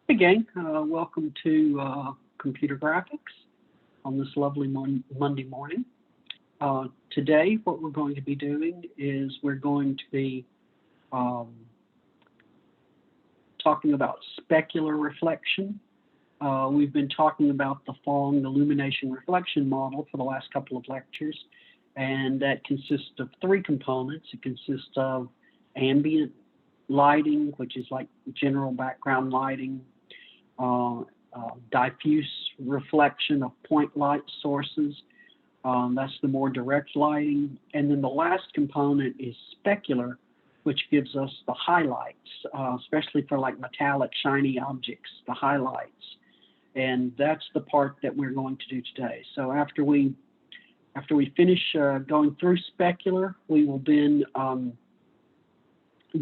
Hey gang, welcome to Computer Graphics on this lovely Monday morning. Today what we're going to be doing is we're going to be talking about specular reflection. We've been talking about the Phong illumination reflection model for the last couple of lectures, and that consists of three components. It consists of ambient lighting, which is like general background lighting, diffuse reflection of point light sources, that's the more direct lighting, and then the last component is specular, which gives us the highlights, especially for like metallic shiny objects, the highlights, and that's the part that we're going to do today. So after we finish going through specular, we will then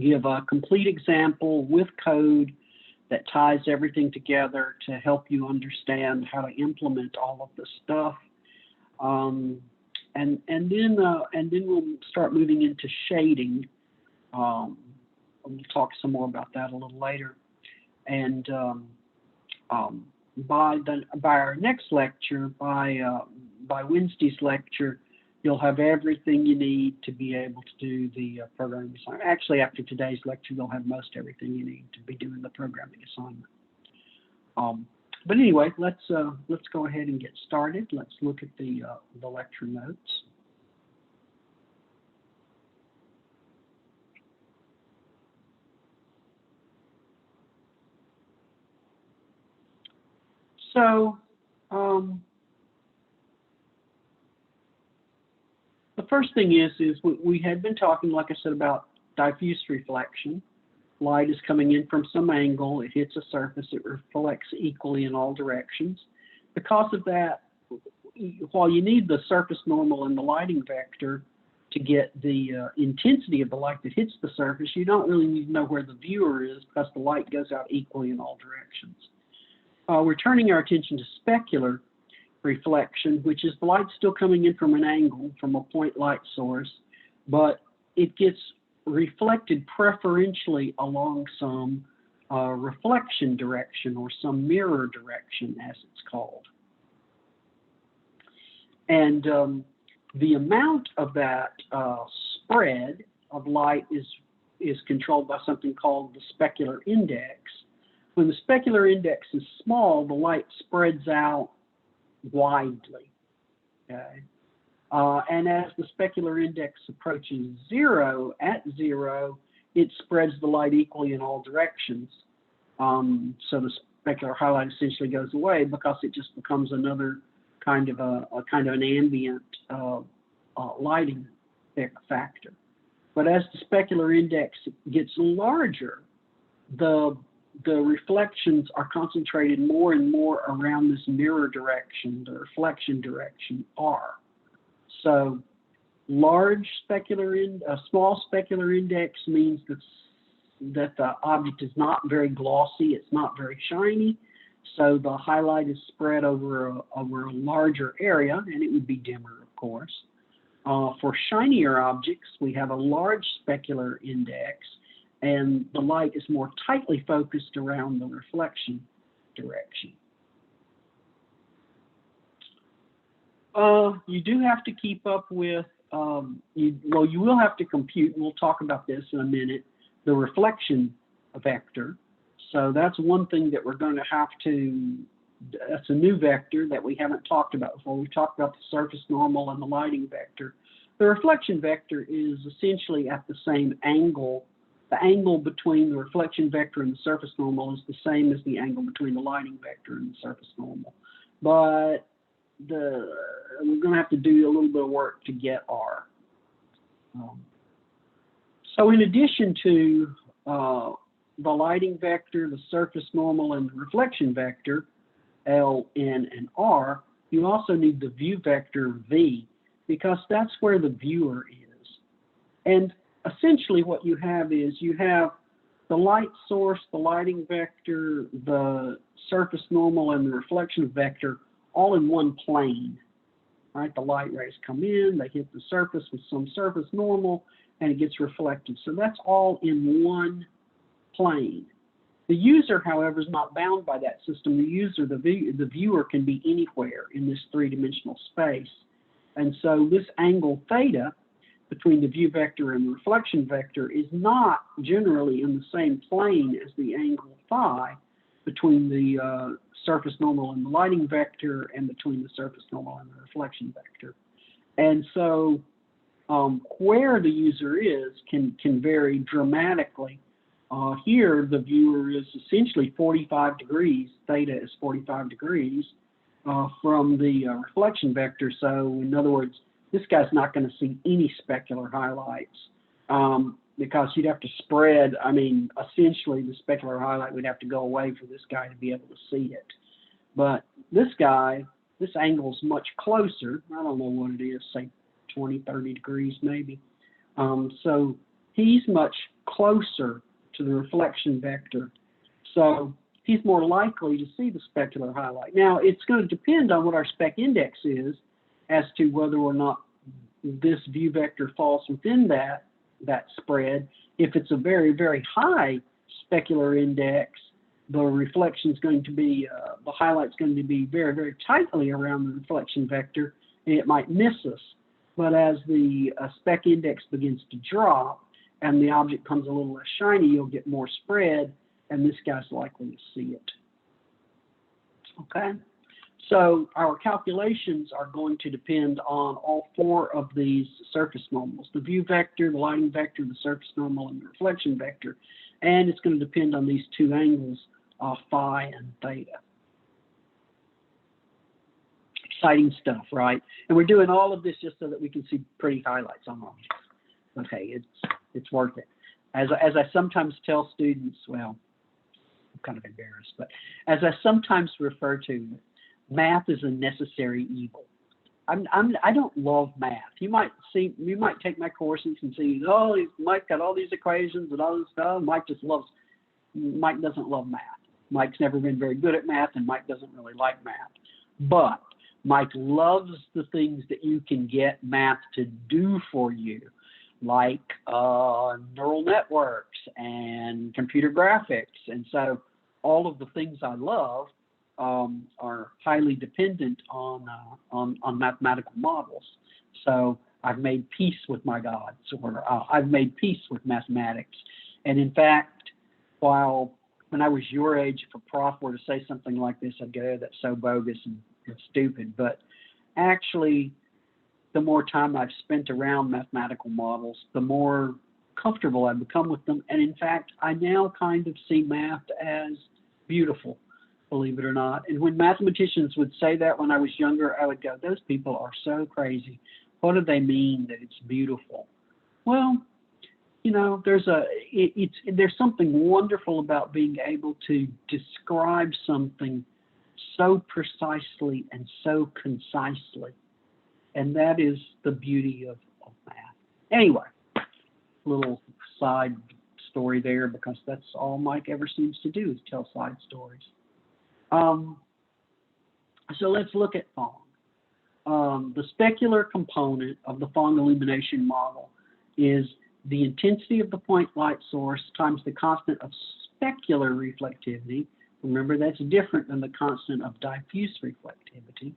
give a complete example with code that ties everything together to help you understand how to implement all of this stuff, and then we'll start moving into shading. We'll talk some more about that a little later, and by our next lecture, by Wednesday's lecture, you'll have everything you need to be able to do the programming assignment. Actually, after today's lecture, you'll have most everything you need to be doing the programming assignment. But anyway, let's go ahead and get started. Let's look at the lecture notes. So, the first thing is we had been talking, like I said, about diffuse reflection. Light is coming in from some angle, it hits a surface, it reflects equally in all directions. Because of that, while you need the surface normal and the lighting vector to get the intensity of the light that hits the surface, you don't really need to know where the viewer is because the light goes out equally in all directions. We're turning our attention to specular reflection, which is the light still coming in from an angle, from a point light source, but it gets reflected preferentially along some reflection direction or some mirror direction, as it's called. And the amount of that spread of light is controlled by something called the specular index. When the specular index is small, the light spreads out widely, okay? And as the specular index approaches zero, at zero, it spreads the light equally in all directions. So the specular highlight essentially goes away because it just becomes another kind of an ambient lighting factor. But as the specular index gets larger, the reflections are concentrated more and more around this mirror direction, the reflection direction R. So large small specular index means that the object is not very glossy, it's not very shiny, so the highlight is spread over a larger area, and it would be dimmer, of course. For shinier objects, we have a large specular index, and the light is more tightly focused around the reflection direction. You do have to keep up with, you will have to compute, and we'll talk about this in a minute, the reflection vector. So that's one thing that we're going to have to, that's a new vector that we haven't talked about before. We've talked about the surface normal and the lighting vector. The reflection vector is essentially at the same angle. The angle between the reflection vector and the surface normal is the same as the angle between the lighting vector and the surface normal. But we're going to have to do a little bit of work to get R. So in addition to the lighting vector, the surface normal, and the reflection vector, L, N, and R, you also need the view vector V, because that's where the viewer is. And essentially what you have is you have the light source, the lighting vector, the surface normal, and the reflection vector all in one plane. Right? The light rays come in, they hit the surface with some surface normal, and it gets reflected. So that's all in one plane. The user, however, is not bound by that system. The user, the viewer, can be anywhere in this three-dimensional space. And so this angle theta between the view vector and the reflection vector is not generally in the same plane as the angle phi between the surface normal and the lighting vector and between the surface normal and the reflection vector. And so where the user is can vary dramatically. Here, the viewer is essentially 45 degrees. Theta is 45 degrees from the reflection vector. So, in other words, this guy's not going to see any specular highlights because you'd have to spread. I mean, essentially, the specular highlight would have to go away for this guy to be able to see it. But this guy, this angle's much closer. I don't know what it is, say 20, 30 degrees maybe. So he's much closer to the reflection vector. So he's more likely to see the specular highlight. Now, it's going to depend on what our spec index is as to whether or not this view vector falls within that spread. If it's a very, very high specular index, the reflection is going to be, the highlight's going to be very, very tightly around the reflection vector, and it might miss us. But as the spec index begins to drop and the object becomes a little less shiny, you'll get more spread, and this guy's likely to see it. Okay? So our calculations are going to depend on all four of these surface normals: the view vector, the lighting vector, the surface normal, and the reflection vector. And it's going to depend on these two angles, phi and theta. Exciting stuff, right? And we're doing all of this just so that we can see pretty highlights on objects. Okay, it's worth it. As I sometimes tell students, well, I'm kind of embarrassed, but as I sometimes refer to it, math is a necessary evil. I don't love math. You might take my courses and see, oh, Mike got all these equations and all this stuff. Mike doesn't love math. Mike's never been very good at math, and Mike doesn't really like math. But Mike loves the things that you can get math to do for you, like neural networks and computer graphics. And so all of the things I love are highly dependent on mathematical models. So I've made peace with my gods, or I've made peace with mathematics. And in fact, when I was your age, if a prof were to say something like this, I'd go, oh, that's so bogus and stupid. But actually, the more time I've spent around mathematical models, the more comfortable I've become with them. And in fact, I now kind of see math as beautiful, believe it or not. And when mathematicians would say that when I was younger, I would go, those people are so crazy. What do they mean that it's beautiful? Well, you know, there's something wonderful about being able to describe something so precisely and so concisely. And that is the beauty of math. Anyway, little side story there, because that's all Mike ever seems to do is tell side stories. So let's look at Phong. The specular component of the Phong illumination model is the intensity of the point light source times the constant of specular reflectivity. Remember, that's different than the constant of diffuse reflectivity,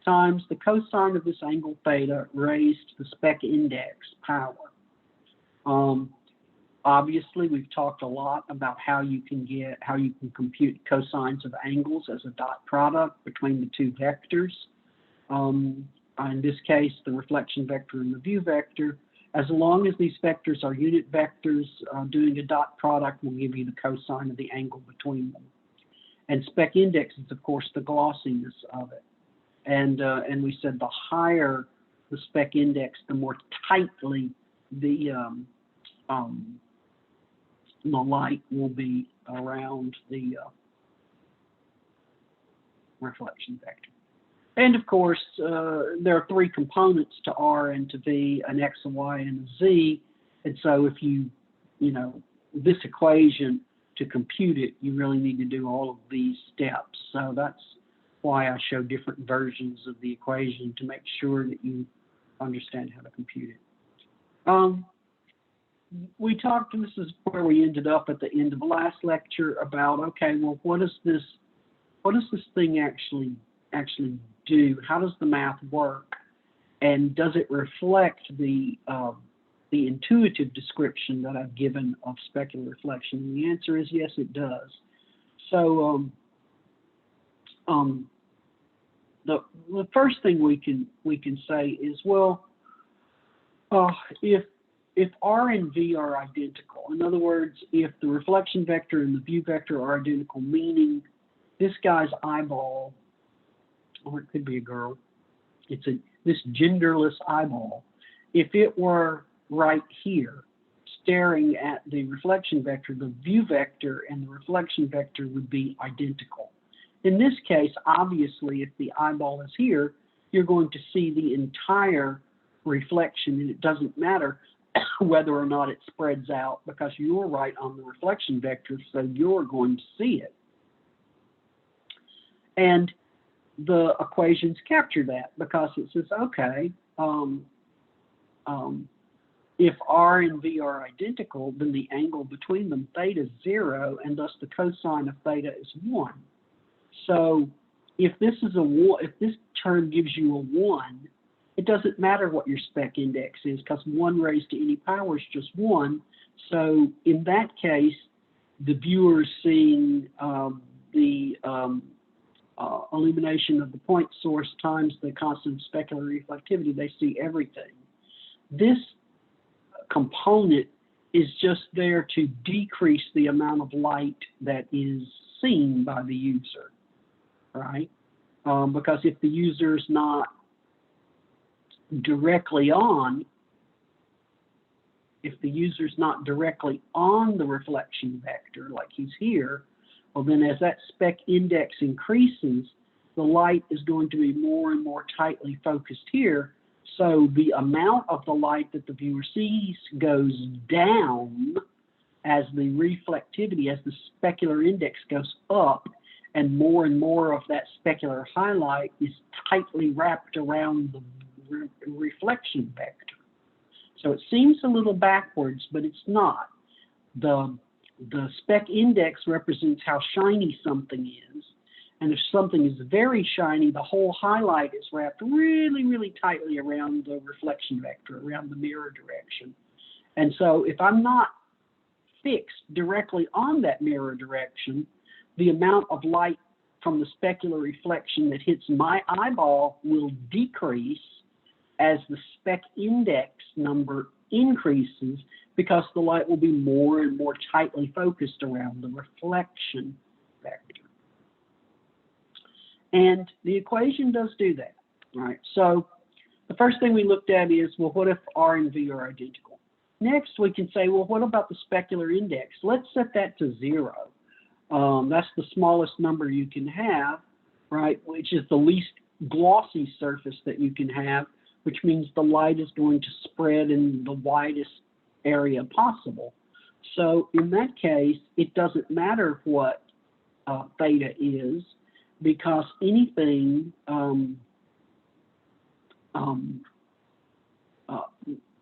times the cosine of this angle theta raised to the spec index power. Obviously, we've talked a lot about how you can compute cosines of angles as a dot product between the two vectors. In this case, the reflection vector and the view vector. As long as these vectors are unit vectors, doing a dot product will give you the cosine of the angle between them. And spec index is, of course, the glossiness of it. And we said the higher the spec index, the more tightly the light will be around the reflection vector. And of course, there are three components to R and to V, an X, a Y, and a Z. And so if you this equation, to compute it, you really need to do all of these steps. So that's why I show different versions of the equation, to make sure that you understand how to compute it. we talked, and this is where we ended up at the end of the last lecture, about, okay, well, what does this thing actually do? How does the math work? And does it reflect the intuitive description that I've given of specular reflection? And the answer is yes, it does. So the first thing we can say is, well, if R and V are identical, in other words, if the reflection vector and the view vector are identical, meaning this guy's eyeball, or it could be a girl, this genderless eyeball, if it were right here staring at the reflection vector, the view vector and the reflection vector would be identical. In this case, obviously, if the eyeball is here, you're going to see the entire reflection, and it doesn't matter whether or not it spreads out, because you're right on the reflection vector, so you're going to see it. And the equations capture that, because it says, okay, if R and V are identical, then the angle between them, theta, is 0, and thus the cosine of theta is 1. So if this term gives you a 1, it doesn't matter what your spec index is, because 1 raised to any power is just 1. So in that case, the viewer is seeing the illumination of the point source times the constant of specular reflectivity. They see everything. This component is just there to decrease the amount of light that is seen by the user, right? Because if the user is not directly on, the reflection vector, like he's here, well, then as that spec index increases, the light is going to be more and more tightly focused here. So the amount of the light that the viewer sees goes down as the reflectivity, as the specular index goes up, and more of that specular highlight is tightly wrapped around the reflection vector. So it seems a little backwards, but it's not. The spec index represents how shiny something is. And if something is very shiny, the whole highlight is wrapped really, really tightly around the reflection vector, around the mirror direction. And so if I'm not fixed directly on that mirror direction, the amount of light from the specular reflection that hits my eyeball will decrease as the spec index number increases, because the light will be more and more tightly focused around the reflection vector. And the equation does do that, right? So the first thing we looked at is, well, what if R and V are identical? Next, we can say, well, what about the specular index? Let's set that to 0. That's the smallest number you can have, right, which is the least glossy surface that you can have, which means the light is going to spread in the widest area possible. So in that case, it doesn't matter what theta is, because anything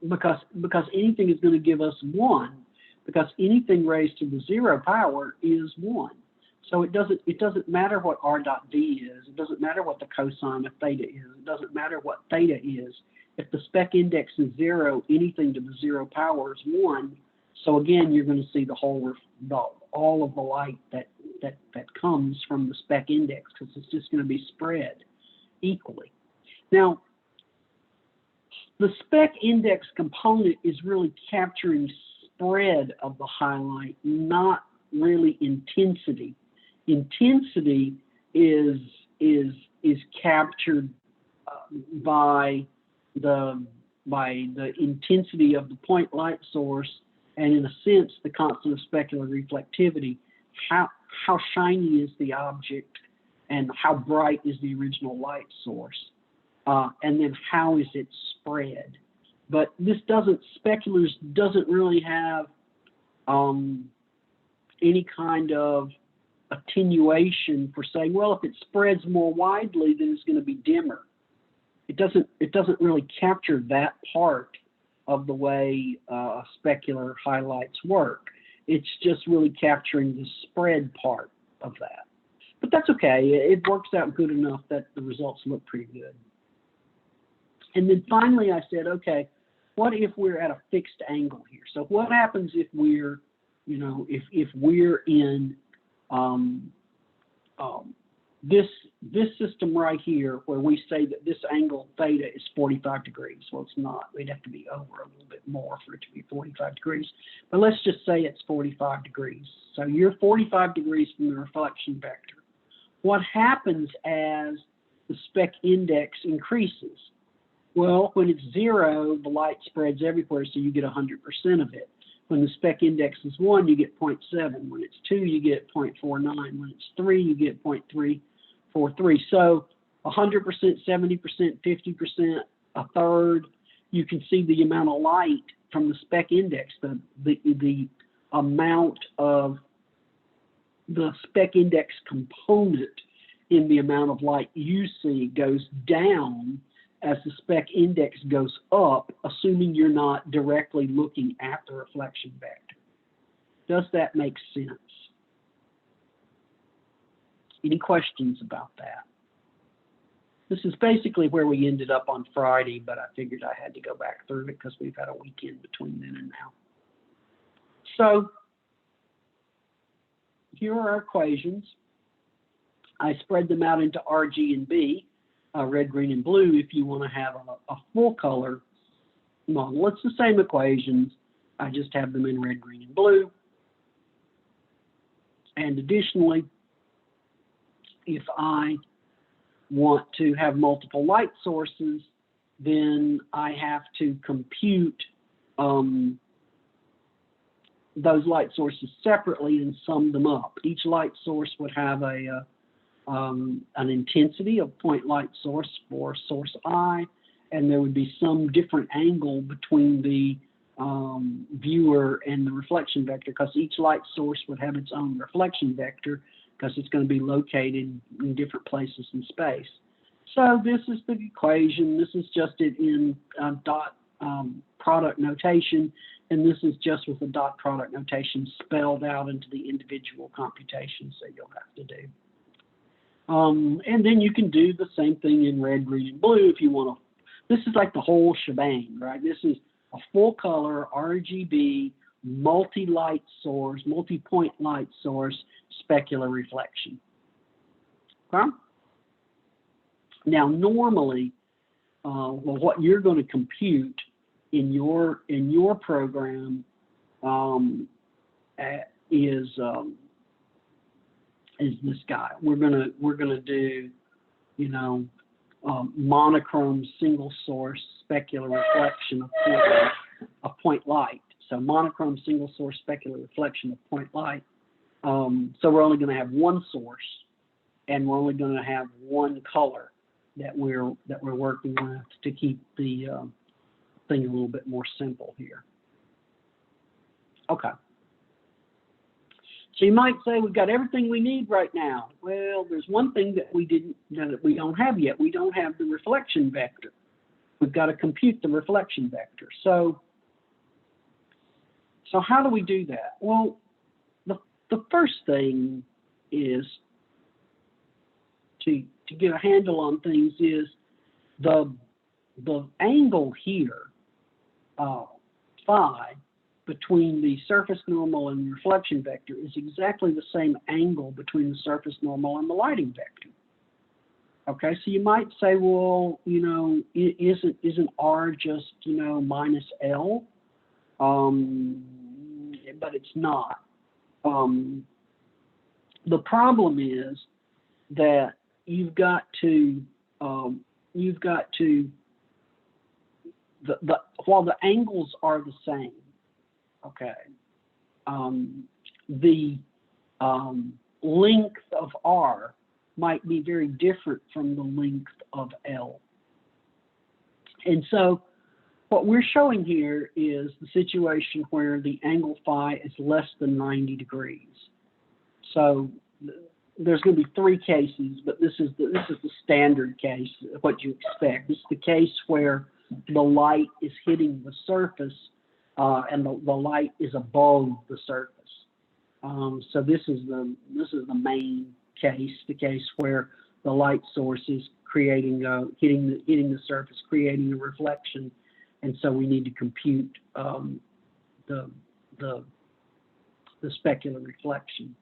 because anything is going to give us 1, because anything raised to the 0 power is 1. So it doesn't matter what R dot V is. It doesn't matter what the cosine of theta is. It doesn't matter what theta is. If the spec index is 0, anything to the 0 power is 1. So again, you're going to see all of the light that comes from the spec index, because it's just going to be spread equally. Now, the spec index component is really capturing spread of the highlight, not really intensity. Intensity is captured by the intensity of the point light source, and in a sense, the constant of specular reflectivity. How shiny is the object, and how bright is the original light source, and then how is it spread. But speculars doesn't really have any kind of attenuation for saying, well, if it spreads more widely, then it's going to be dimmer. It doesn't really capture that part of the way specular highlights work. It's just really capturing the spread part of that. But that's okay. It works out good enough that the results look pretty good. And then finally I said, okay, what if we're at a fixed angle here? So what happens if we're, you know, if we're in this system right here where we say that this angle theta is 45 degrees. Well, it's not. We'd have to be over a little bit more for it to be 45 degrees. But let's just say it's 45 degrees. So you're 45 degrees from the reflection vector. What happens as the spec index increases? Well, when it's 0, the light spreads everywhere, so you get 100% of it. When the spec index is 1, you get 0.7. When it's 2, you get 0.49. When it's 3, you get 0.343. So 100%, 70%, 50%, a third. You can see the amount of light from the spec index, the amount of the spec index component in the amount of light you see goes down as the spec index goes up, assuming you're not directly looking at the reflection vector. Does that make sense? Any questions about that? This is basically where we ended up on Friday, but I figured I had to go back through it because we've had a weekend between then and now. So here are our equations. I spread them out into R, G, and B. Red, green, and blue if you want to have a full color model. It's the same equations. I just have them in red, green, and blue. And additionally, if I want to have multiple light sources, then I have to compute those light sources separately and sum them up. Each light source would have an intensity of point light source for source I, and there would be some different angle between the viewer and the reflection vector, because each light source would have its own reflection vector because it's going to be located in different places in space. So this is the equation. This is just it in dot product notation, and this is just with the dot product notation spelled out into the individual computations that you'll have to do. And then you can do the same thing in red, green, and blue if you want to. This is like the whole shebang, right? This is a full color RGB multi-light source, multi-point light source specular reflection. Okay? Now, normally, well, what you're going to compute in your program is this guy. We're gonna do, you know, monochrome single source specular reflection of point light. So monochrome single source specular reflection of point light. So we're only going to have one source, and we're only going to have one color that we're working with to keep the thing a little bit more simple here. Okay. So you might say we've got everything we need right now. Well, there's one thing that we don't have yet. We don't have the reflection vector. We've got to compute the reflection vector. So how do we do that? Well, the first thing is to get a handle on things is the angle here, phi, between the surface normal and the reflection vector is exactly the same angle between the surface normal and the lighting vector. Okay, so you might say, well, you know, isn't R just, you know, minus L? But it's not. The problem is that you've got to while the angles are the same, okay, the length of R might be very different from the length of L. And so what we're showing here is the situation where the angle phi is less than 90 degrees. So there's going to be three cases, but this is the standard case, what you expect. This is the case where the light is hitting the surface and the light is above the surface. So this is the main case, the case where the light source is creating hitting the surface, creating a reflection, and so we need to compute the specular reflection.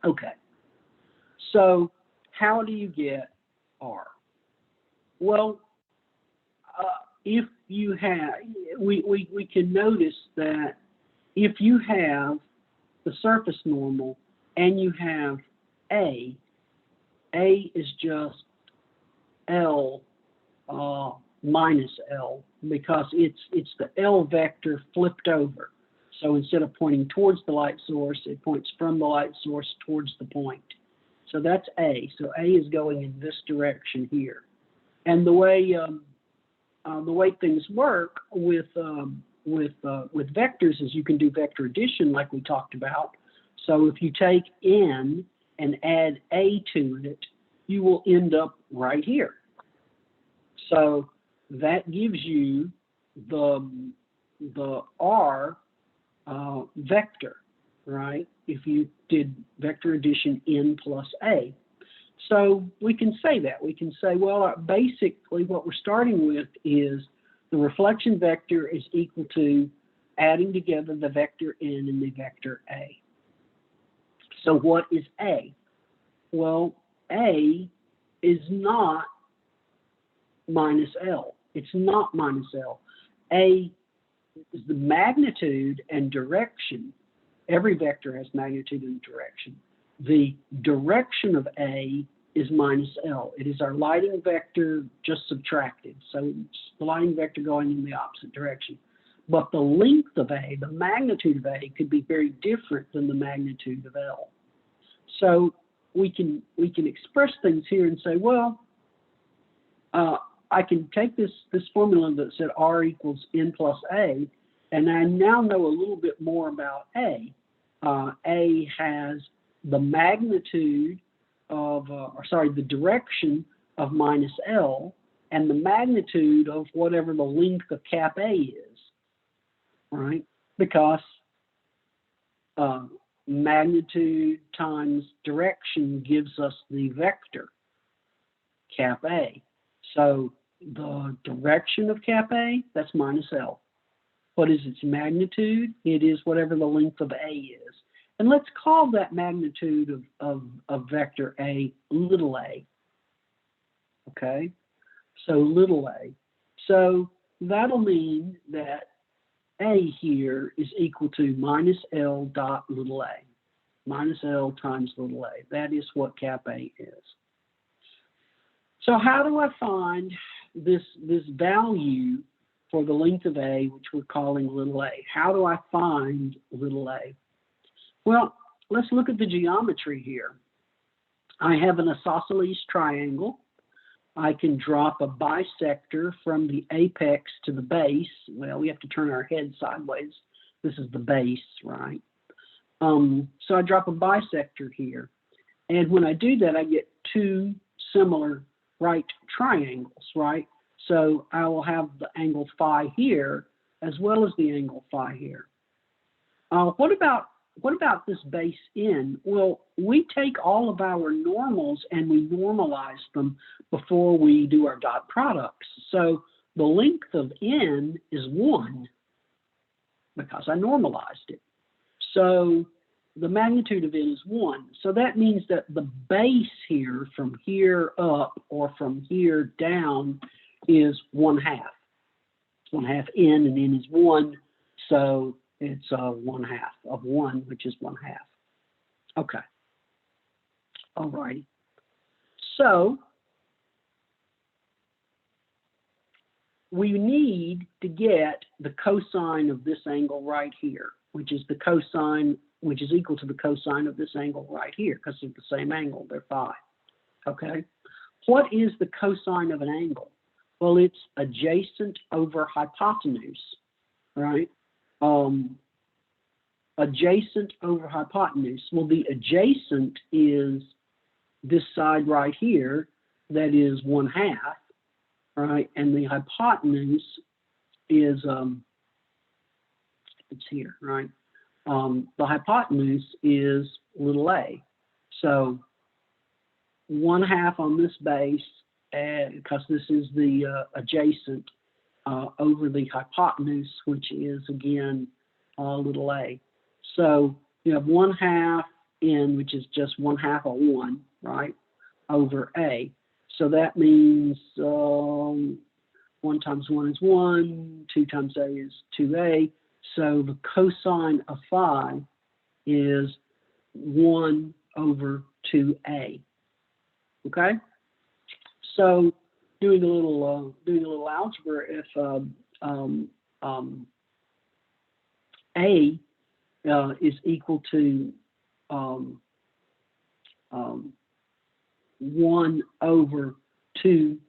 Okay, so how do you get R? Well, if you have, we can notice that if you have the surface normal and you have A is just L minus L, because it's the L vector flipped over. So instead of pointing towards the light source, it points from the light source towards the point. So that's A. So A is going in this direction here. And the way things work with vectors is you can do vector addition like we talked about. So if you take N and add A to it, you will end up right here. So that gives you the R vector, right? If you did vector addition N plus A. So we can say that. We can say, well, basically what we're starting with is the reflection vector is equal to adding together the vector N and the vector A. So what is A? Well, A is not minus L. It's not minus L. A is the magnitude and direction. Every vector has magnitude and direction. The direction of A is minus L. It is our lighting vector just subtracted. So it's the lighting vector going in the opposite direction. But the length of A, the magnitude of A, could be very different than the magnitude of L. So we can express things here and say, well, I can take this formula that said R equals N plus A, and I now know a little bit more about A. A has the magnitude of, the direction of minus L, and the magnitude of whatever the length of cap A is, right? Because magnitude times direction gives us the vector cap A. So the direction of cap A, that's minus L. What is its magnitude? It is whatever the length of A is. And let's call that magnitude of vector A little a. Okay? So little a. So that'll mean that A here is equal to minus L dot little a. Minus L times little a. That is what cap A is. So how do I find this value for the length of A, which we're calling little a? How do I find little a? Well, let's look at the geometry here. I have an isosceles triangle. I can drop a bisector from the apex to the base. Well, we have to turn our head sideways. This is the base, right? So I drop a bisector here. And when I do that, I get two similar right triangles, right? So I will have the angle phi here as well as the angle phi here. What about this base N? Well, we take all of our normals and we normalize them before we do our dot products. So the length of N is 1 because I normalized it. So the magnitude of N is 1. So that means that the base here from here up or from here down is 1/2. It's 1/2 N, and N is 1. So it's 1/2 of 1, which is 1/2. Okay. All right. So we need to get the cosine of this angle right here, which is the cosine, which is equal to the cosine of this angle right here, because they're the same angle, they're phi. Okay. What is the cosine of an angle? Well, it's adjacent over hypotenuse, right? Adjacent over hypotenuse. Well, the adjacent is this side right here, that is 1/2, right? And the hypotenuse is, it's here, right? The hypotenuse is little a. So 1/2 on this base, because this is the adjacent, over the hypotenuse, which is, again, little a. So you have 1/2 n, which is just 1/2 of 1, right, over a. So that means 1 times 1 is 1, 2 times a is 2a. So the cosine of phi is 1 over 2a. Okay? So doing a little algebra, if a is equal to 1 over 2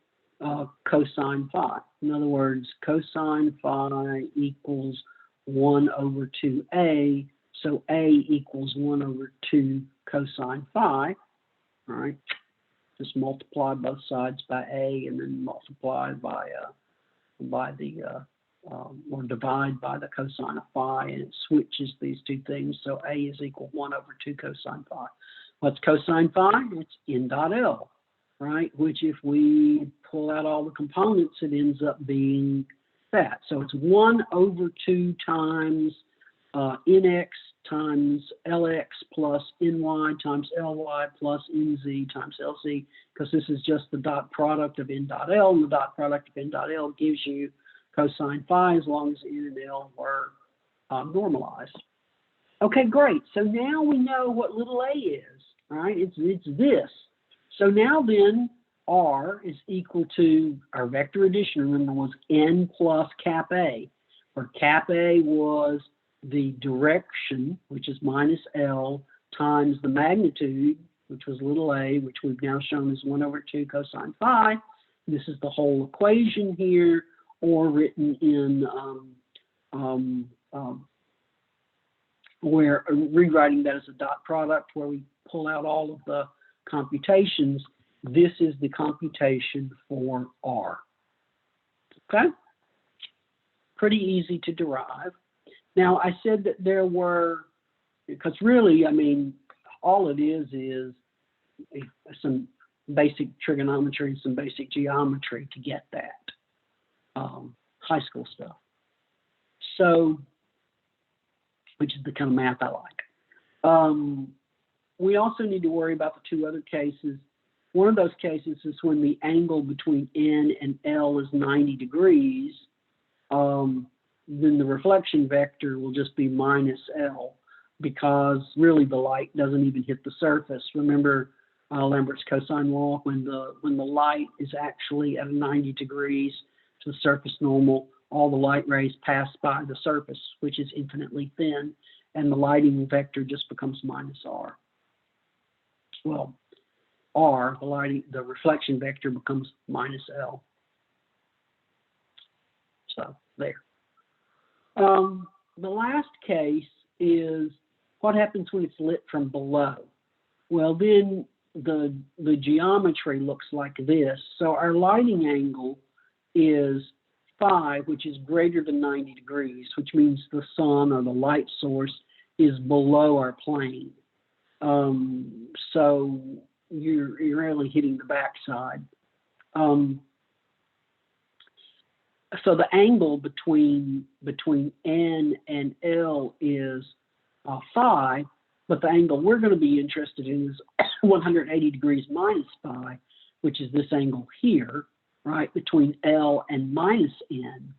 cosine phi. In other words, cosine phi equals 1 over 2a, so a equals 1 over 2 cosine phi. All right, just multiply both sides by a, and then multiply by the or divide by the cosine of phi, and it switches these two things. So a is equal 1 over 2 cosine phi. What's cosine phi? It's n dot L, right? Which, if we pull out all the components, it ends up being that. So it's 1 over 2 times nx times lx plus ny times ly plus nz times lz, because this is just the dot product of n dot L, and the dot product of n dot L gives you cosine phi as long as n and L were normalized. Okay, great. So now we know what little a is, right? It's this. So now then, R is equal to, our vector addition, remember, was n plus cap A, where cap A was the direction, which is minus L, times the magnitude, which was little a, which we've now shown is 1 over 2 cosine phi. This is the whole equation here, or written in where rewriting that as a dot product, where we pull out all of the computations. This is the computation for R. Okay? Pretty easy to derive. Now, I said that there were, because really, I mean, all it is some basic trigonometry and some basic geometry to get that. High school stuff. So, which is the kind of math I like. We also need to worry about the two other cases. One of those cases is when the angle between N and L is 90 degrees, then the reflection vector will just be minus L, because really the light doesn't even hit the surface. Remember Lambert's cosine law, when the light is actually at 90 degrees to the surface normal, all the light rays pass by the surface, which is infinitely thin, and the lighting vector just becomes minus R. Well, R, the reflection vector, becomes minus L. So there. The last case is what happens when it's lit from below. Well, then the geometry looks like this. So our lighting angle is phi, which is greater than 90 degrees, which means the sun or the light source is below our plane. So you're really hitting the backside. So the angle between N and L is phi, but the angle we're going to be interested in is 180 degrees minus phi, which is this angle here, right, between L and minus N,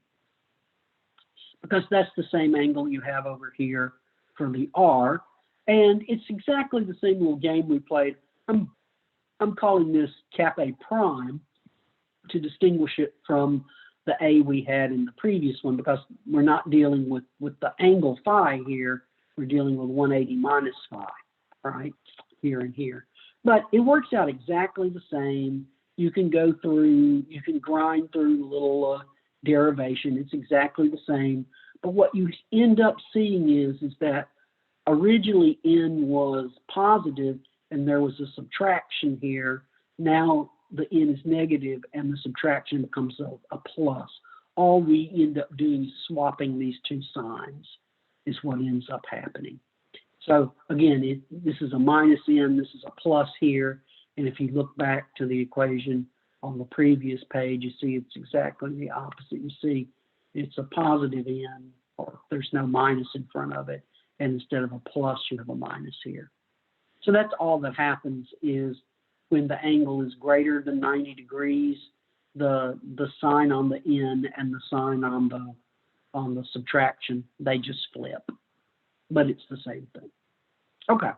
because that's the same angle you have over here for the R, and it's exactly the same little game we played. I'm calling this cap A prime to distinguish it from the A we had in the previous one, because we're not dealing with the angle phi here. We're dealing with 180 minus phi, right, here and here. But it works out exactly the same. You can go through, you can grind through the little derivation. It's exactly the same. But what you end up seeing is that originally N was positive and there was a subtraction here. Now the n is negative and the subtraction becomes a plus. All we end up doing is swapping these two signs is what ends up happening. So again, this is a minus n, this is a plus here, and if you look back to the equation on the previous page, you see it's exactly the opposite. You see it's a positive n, or there's no minus in front of it, and instead of a plus, you have a minus here. So that's all that happens is when the angle is greater than 90 degrees, the sign on the n and the sign on the subtraction, they just flip. But it's the same thing. Okay.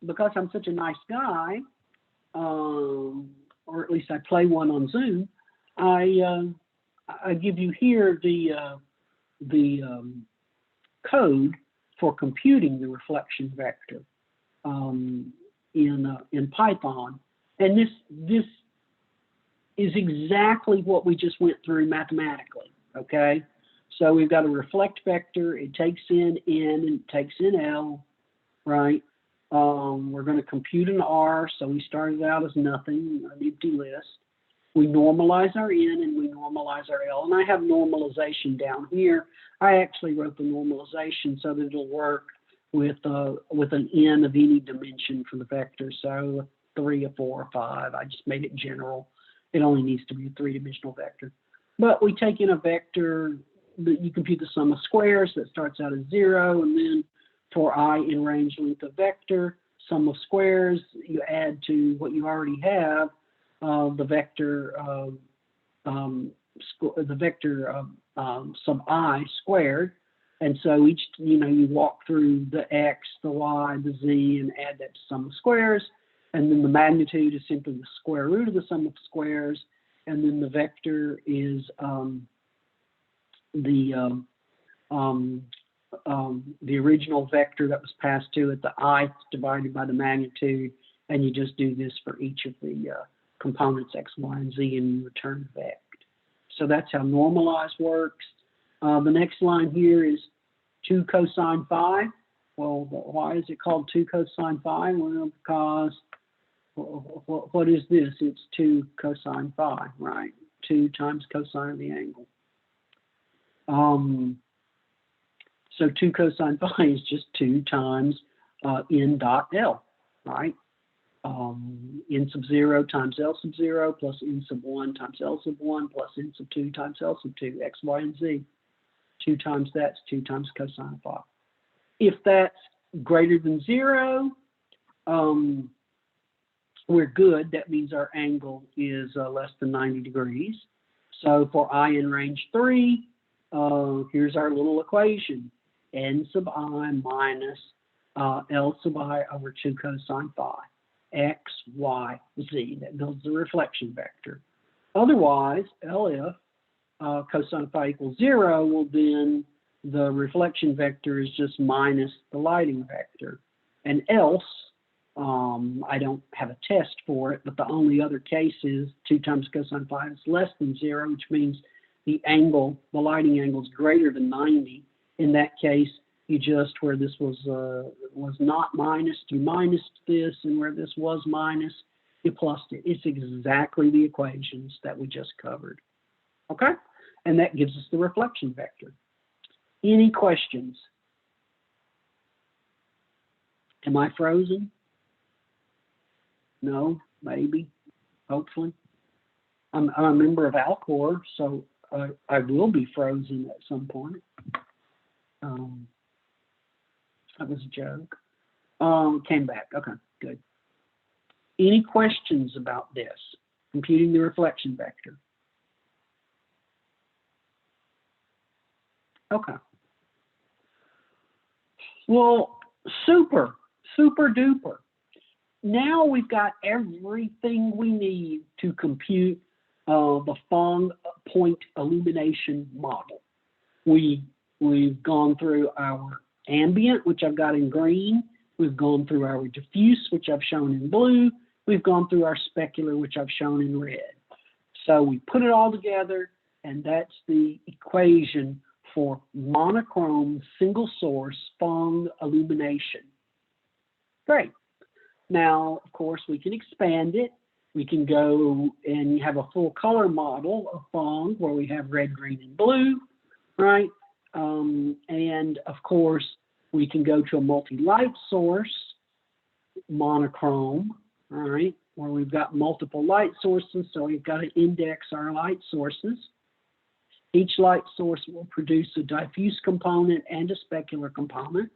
Because I'm such a nice guy, or at least I play one on Zoom, I give you here the code for computing the reflection vector in Python, and this is exactly what we just went through mathematically. Okay, so we've got a reflect vector. It takes in n and it takes in l, right? We're going to compute an r, so we started out as nothing, an empty list. We normalize our n and we normalize our l, and I have normalization down here. I actually wrote the normalization so that it'll work with an n of any dimension for the vector, so 3, a 4, a 5. I just made it general. It only needs to be a three-dimensional vector. But we take in a vector that you compute the sum of squares that starts out as 0, and then for I in range length of vector, sum of squares, you add to what you already have, the vector sub I squared. And so each, you walk through the x, the y, the z, and add that to sum of squares. And then the magnitude is simply the square root of the sum of squares. And then the vector is the original vector that was passed to it, the ith divided by the magnitude. And you just do this for each of the components x, y, and z, and you return vect. So that's how normalize works. The next line here is 2 cosine phi. Well, why is it called 2 cosine phi? Well, because what is this? It's 2 cosine phi, right? 2 times cosine of the angle. So 2 cosine phi is just 2 times n dot l, right? N sub 0 times L sub 0 plus N sub 1 times L sub 1 plus N sub 2 times L sub 2, x, y, and z. 2 times that's 2 times cosine of phi. If that's greater than 0, we're good. That means our angle is less than 90 degrees. So for I in range 3, here's our little equation. N sub I minus L sub I over 2 cosine phi. X, Y, Z. That builds the reflection vector. Otherwise, LF cosine phi equals 0, well then the reflection vector is just minus the lighting vector. And else, I don't have a test for it, but the only other case is 2 times cosine phi is less than 0, which means the angle, the lighting angle is greater than 90. In that case, you just, where this was not minus, you minused this, and where this was minus, you plussed it. It's exactly the equations that we just covered. Okay? And that gives us the reflection vector. Any questions? Am I frozen? No? Maybe? Hopefully? I'm a member of Alcor, so I will be frozen at some point. That was a joke. Came back. Okay, good. Any questions about this? Computing the reflection vector. Okay. Well, super duper. Now we've got everything we need to compute the Phong point illumination model. We've gone through our ambient, which I've got in green. We've gone through our diffuse, which I've shown in blue. We've gone through our specular, which I've shown in red. So we put it all together, and that's the equation for monochrome single source Phong illumination. Great. Now, of course, we can expand it. We can go and have a full color model of Phong where we have red, green, and blue, right? And of course, we can go to a multi-light source, monochrome, all right, where we've got multiple light sources, so we've got to index our light sources. Each light source will produce a diffuse component and a specular component.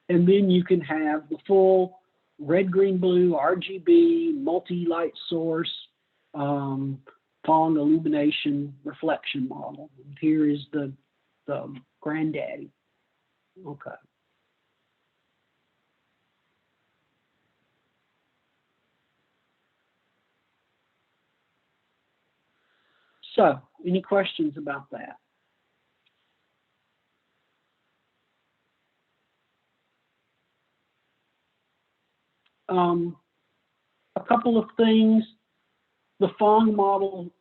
And then you can have the full red, green, blue, RGB, multi-light source, Phong illumination reflection model. And here is the granddaddy. Okay. So, any questions about that? A couple of things. The Phong model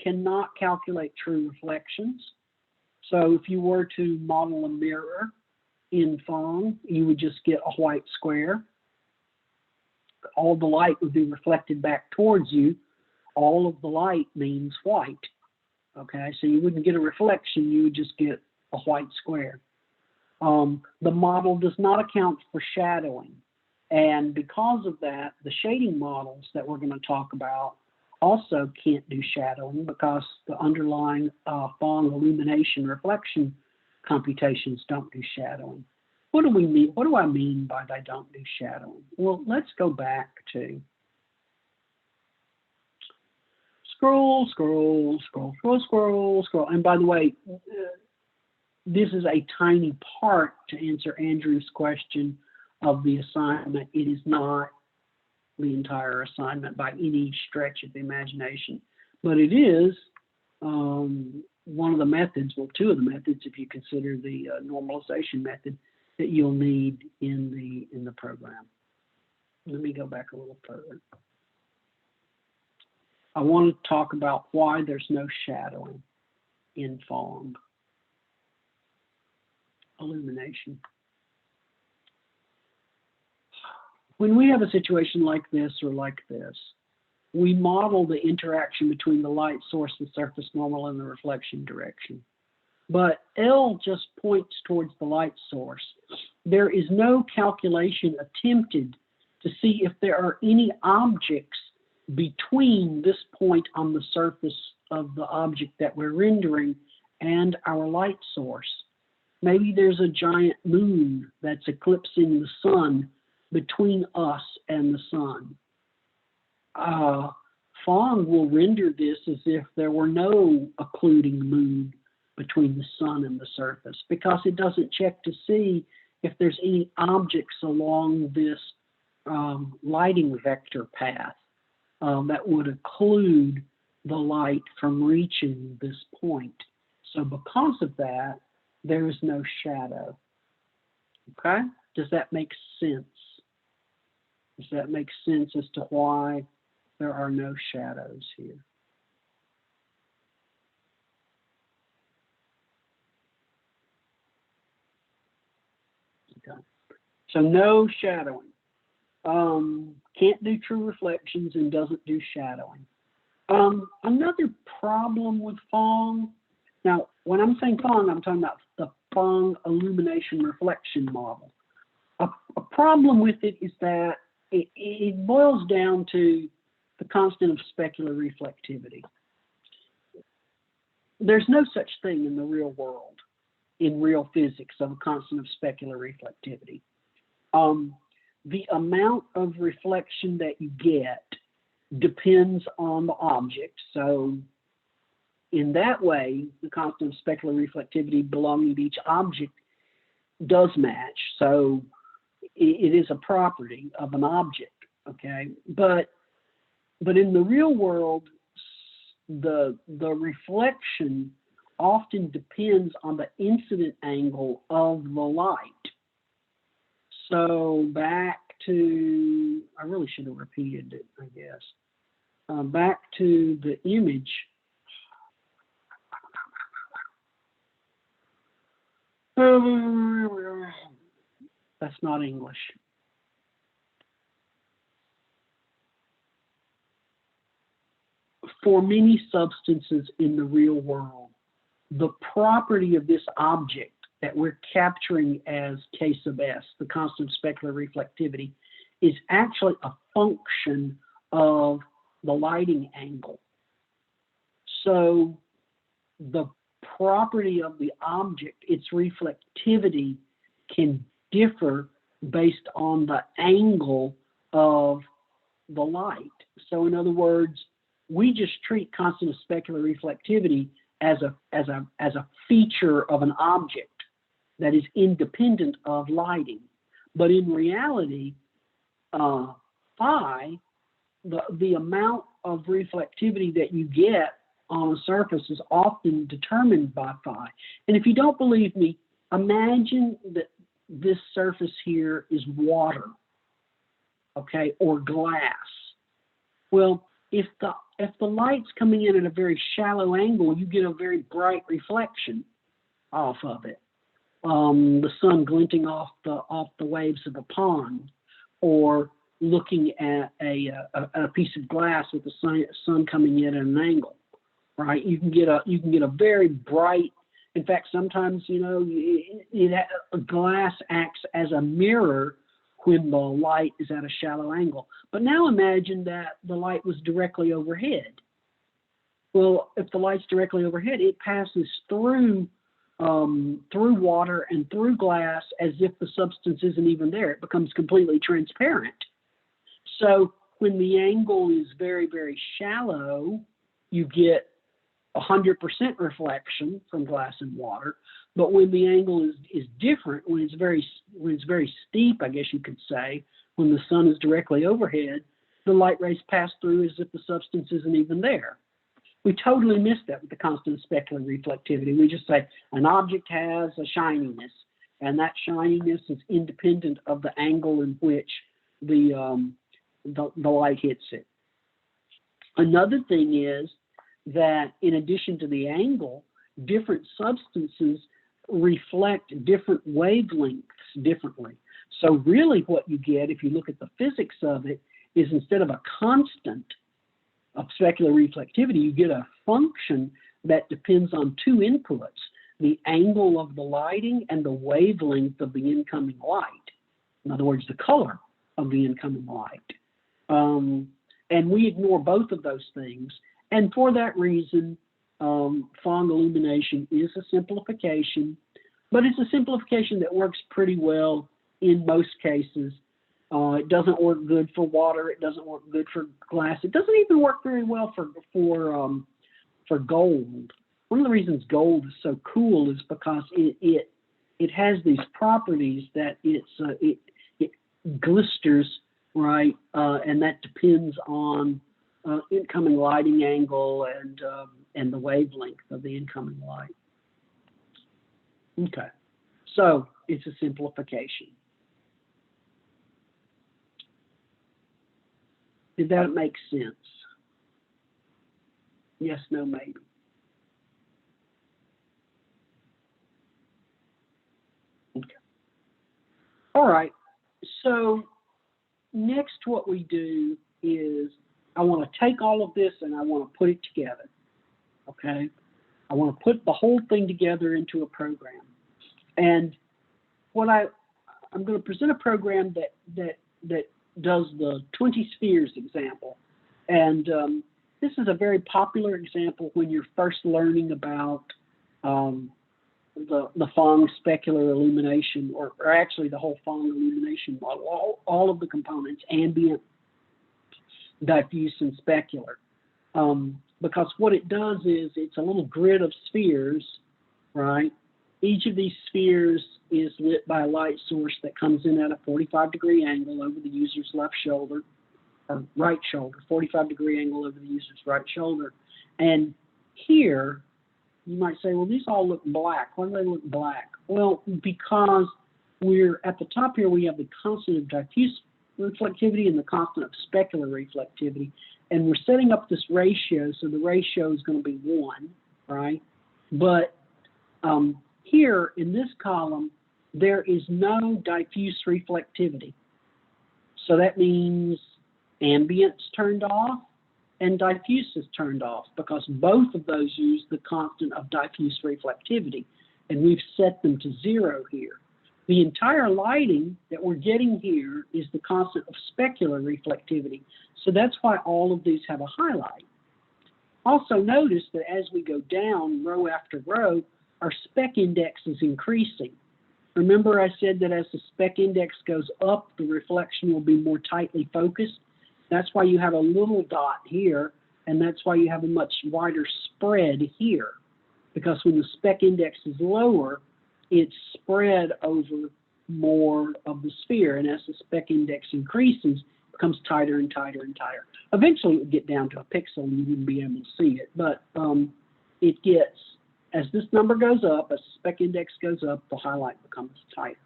cannot calculate true reflections. So if you were to model a mirror in Phong, you would just get a white square. All the light would be reflected back towards you. All of the light means white. Okay, so you wouldn't get a reflection, you would just get a white square. The model does not account for shadowing. And because of that, the shading models that we're going to talk about also can't do shadowing because the underlying Phong illumination reflection computations don't do shadowing. What do we mean? What do I mean by they don't do shadowing? Well, let's go back to scroll. And by the way, this is a tiny part to answer Andrew's question of the assignment. It is not the entire assignment by any stretch of the imagination, but it is one of the methods, well, two of the methods, if you consider the normalization method, that you'll need in the program. Let me go back a little further. I want to talk about why there's no shadowing in Phong illumination. When we have a situation like this or like this, we model the interaction between the light source, the surface normal, and the reflection direction. But L just points towards the light source. There is no calculation attempted to see if there are any objects between this point on the surface of the object that we're rendering and our light source. Maybe there's a giant moon that's eclipsing the sun between us and the sun. Phong will render this as if there were no occluding moon between the sun and the surface because it doesn't check to see if there's any objects along this lighting vector path that would occlude the light from reaching this point. So because of that, there is no shadow. Okay? Does that make sense? Does that make sense as to why there are no shadows here? Okay. So no shadowing. Can't do true reflections and doesn't do shadowing. Another problem with Phong, now when I'm saying Phong, I'm talking about the Phong illumination reflection model. A problem with it is that it boils down to the constant of specular reflectivity. There's no such thing in the real world, in real physics, of a constant of specular reflectivity. The amount of reflection that you get depends on the object. So in that way, the constant of specular reflectivity belonging to each object does match. So it is a property of an object, okay? But in the real world, the reflection often depends on the incident angle of the light. So back to, I really should have repeated it, I guess. Back to the image. That's not English. for many substances in the real world, the property of this object that we're capturing as K sub S, the constant specular reflectivity, is actually a function of the lighting angle. So the property of the object, its reflectivity, can differ based on the angle of the light. So in other words, we just treat constant specular reflectivity as a feature of an object that is independent of lighting. But in reality, phi, the amount of reflectivity that you get on a surface is often determined by phi. And if you don't believe me, imagine that this surface here is water, okay, or glass. Well, if the light's coming in at a very shallow angle, you get a very bright reflection off of it. The sun glinting off the waves of a pond, or looking at a piece of glass with the sun coming in at an angle, right? You can get a very bright. In fact, sometimes glass acts as a mirror when the light is at a shallow angle. But now imagine that the light was directly overhead. Well, if the light's directly overhead, it passes through water and through glass as if the substance isn't even there. It becomes completely transparent. So when the angle is very, very shallow, you get 100% reflection from glass and water. But when the angle is different, when it's very steep, I guess you could say, when the sun is directly overhead, the light rays pass through as if the substance isn't even there. We totally miss that with the constant specular reflectivity. We just say an object has a shininess, and that shininess is independent of the angle in which the light hits it. Another thing is that in addition to the angle, different substances reflect different wavelengths differently. So really what you get, if you look at the physics of it, is instead of a constant of specular reflectivity, you get a function that depends on two inputs, the angle of the lighting and the wavelength of the incoming light. In other words, the color of the incoming light. And we ignore both of those things. And for that reason, Phong illumination is a simplification, but it's a simplification that works pretty well in most cases. It doesn't work good for water. It doesn't work good for glass. It doesn't even work very well for gold. One of the reasons gold is so cool is because it has these properties that it glisters, right? And that depends on incoming lighting angle and the wavelength of the incoming light. Okay, so it's a simplification. Did that make sense? Yes, no, maybe. Okay. All right. So next what we do is I want to take all of this and I want to put it together. Okay? I want to put the whole thing together into a program. And what I'm going to present a program that does the 20 spheres example. And this is a very popular example when you're first learning about the Phong specular illumination, or actually the whole Phong illumination model, all of the components, ambient, diffuse, and specular. Because what it does is it's a little grid of spheres, right? Each of these spheres is lit by a light source that comes in at a 45-degree angle over the user's left shoulder, or right shoulder, 45-degree angle over the user's right shoulder. And here, you might say, well, these all look black. Why do they look black? Well, because we're at the top here, we have the constant of diffuse reflectivity and the constant of specular reflectivity. And we're setting up this ratio, so the ratio is going to be 1, right? But here in this column, there is no diffuse reflectivity. So that means ambient's turned off and diffuse is turned off because both of those use the constant of diffuse reflectivity, and we've set them to 0 here. The entire lighting that we're getting here is the constant of specular reflectivity, so that's why all of these have a highlight. Also notice that as we go down row after row, our spec index is increasing. Remember I said that as the spec index goes up, the reflection will be more tightly focused? That's why you have a little dot here, and that's why you have a much wider spread here. Because when the spec index is lower, it's spread over more of the sphere, and as the spec index increases, it becomes tighter and tighter and tighter. Eventually it would get down to a pixel and you wouldn't be able to see it, but it gets, as this number goes up, as the spec index goes up, the highlight becomes tighter.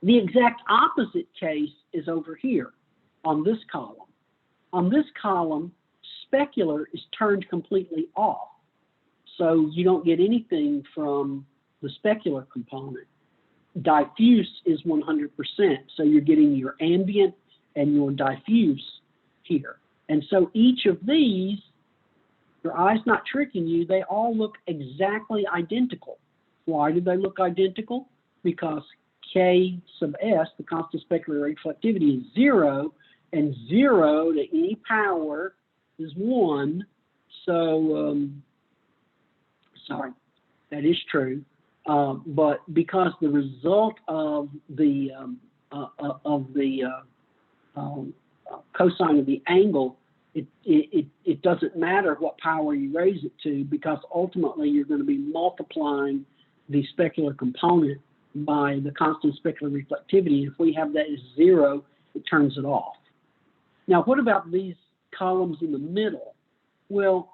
The exact opposite case is over here on this column. On this column, specular is turned completely off. So you don't get anything from the specular component. Diffuse is 100%, so you're getting your ambient and your diffuse here. And so each of these, your eye's not tricking you, they all look exactly identical. Why do they look identical? Because K sub S, the constant specular reflectivity, is 0, and 0 to any power is 1. So, sorry, that is true. But because the result of the cosine of the angle, it doesn't matter what power you raise it to, because ultimately you're going to be multiplying the specular component by the constant specular reflectivity. If we have that as 0, it turns it off. Now, what about these columns in the middle? Well,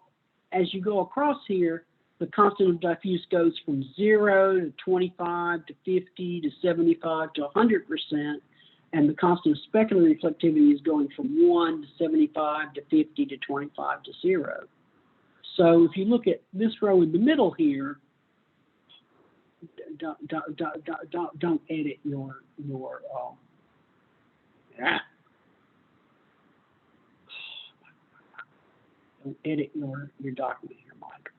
as you go across here, the constant of diffuse goes from 0 to 25 to 50 to 75 to 100%, and the constant of specular reflectivity is going from 1 to 75 to 50 to 25 to 0. So if you look at this row in the middle here, don't edit your don't edit your document here, Mike.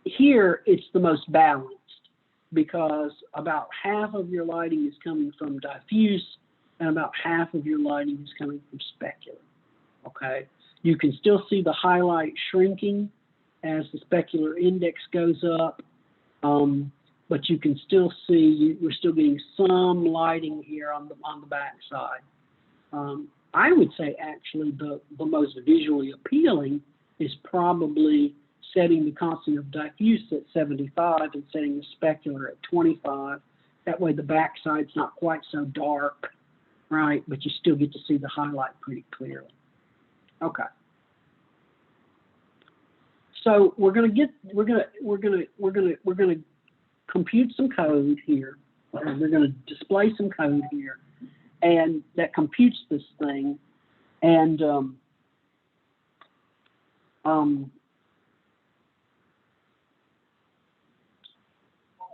Here it's the most balanced, because about half of your lighting is coming from diffuse and about half of your lighting is coming from specular. Okay, you can still see the highlight shrinking as the specular index goes up, but you can still see we're still getting some lighting here on the back side. I would say actually the most visually appealing is probably setting the constant of diffuse at 75 and setting the specular at 25. That way the back side's not quite so dark, right? But you still get to see the highlight pretty clearly. Okay. So we're gonna compute some code here. We're gonna display some code here, and that computes this thing. And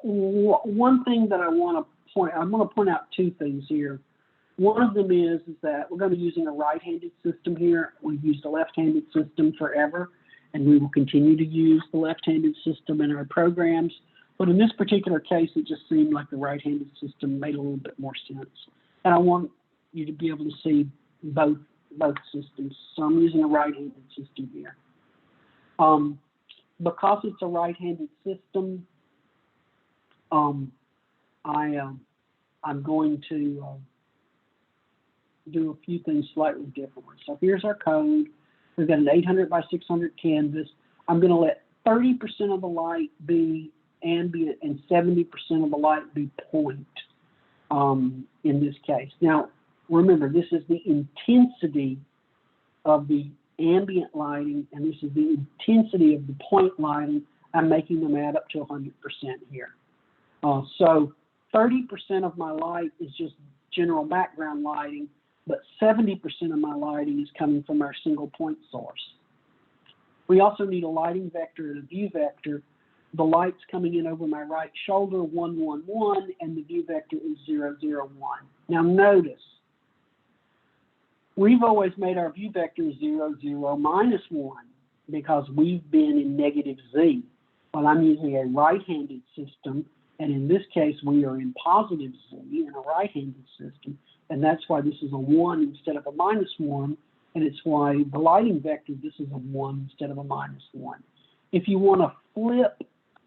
one thing that I'm going to point out two things here. One of them is that we're going to be using a right-handed system here. We've used a left-handed system forever, and we will continue to use the left-handed system in our programs. But in this particular case, it just seemed like the right-handed system made a little bit more sense. And I want you to be able to see both systems. So I'm using a right-handed system here. Because it's a right-handed system, I'm going to do a few things slightly differently. So here's our code. We've got an 800 by 600 canvas. I'm going to let 30% of the light be ambient and 70% of the light be point in this case. Now, remember, this is the intensity of the ambient lighting, and this is the intensity of the point lighting. I'm making them add up to 100% here. So 30% of my light is just general background lighting, but 70% of my lighting is coming from our single point source. We also need a lighting vector and a view vector. the light's coming in over my right shoulder, 1, 1, 1, and the view vector is 0, 0, 1. Now notice, we've always made our view vector 0, 0, minus 1 because we've been in negative z. Well, I'm using a right-handed system, and in this case, we are in positive z in a right-handed system, and that's why this is a 1 instead of a minus 1, and it's why the lighting vector, this is a 1 instead of a minus 1. If you want to flip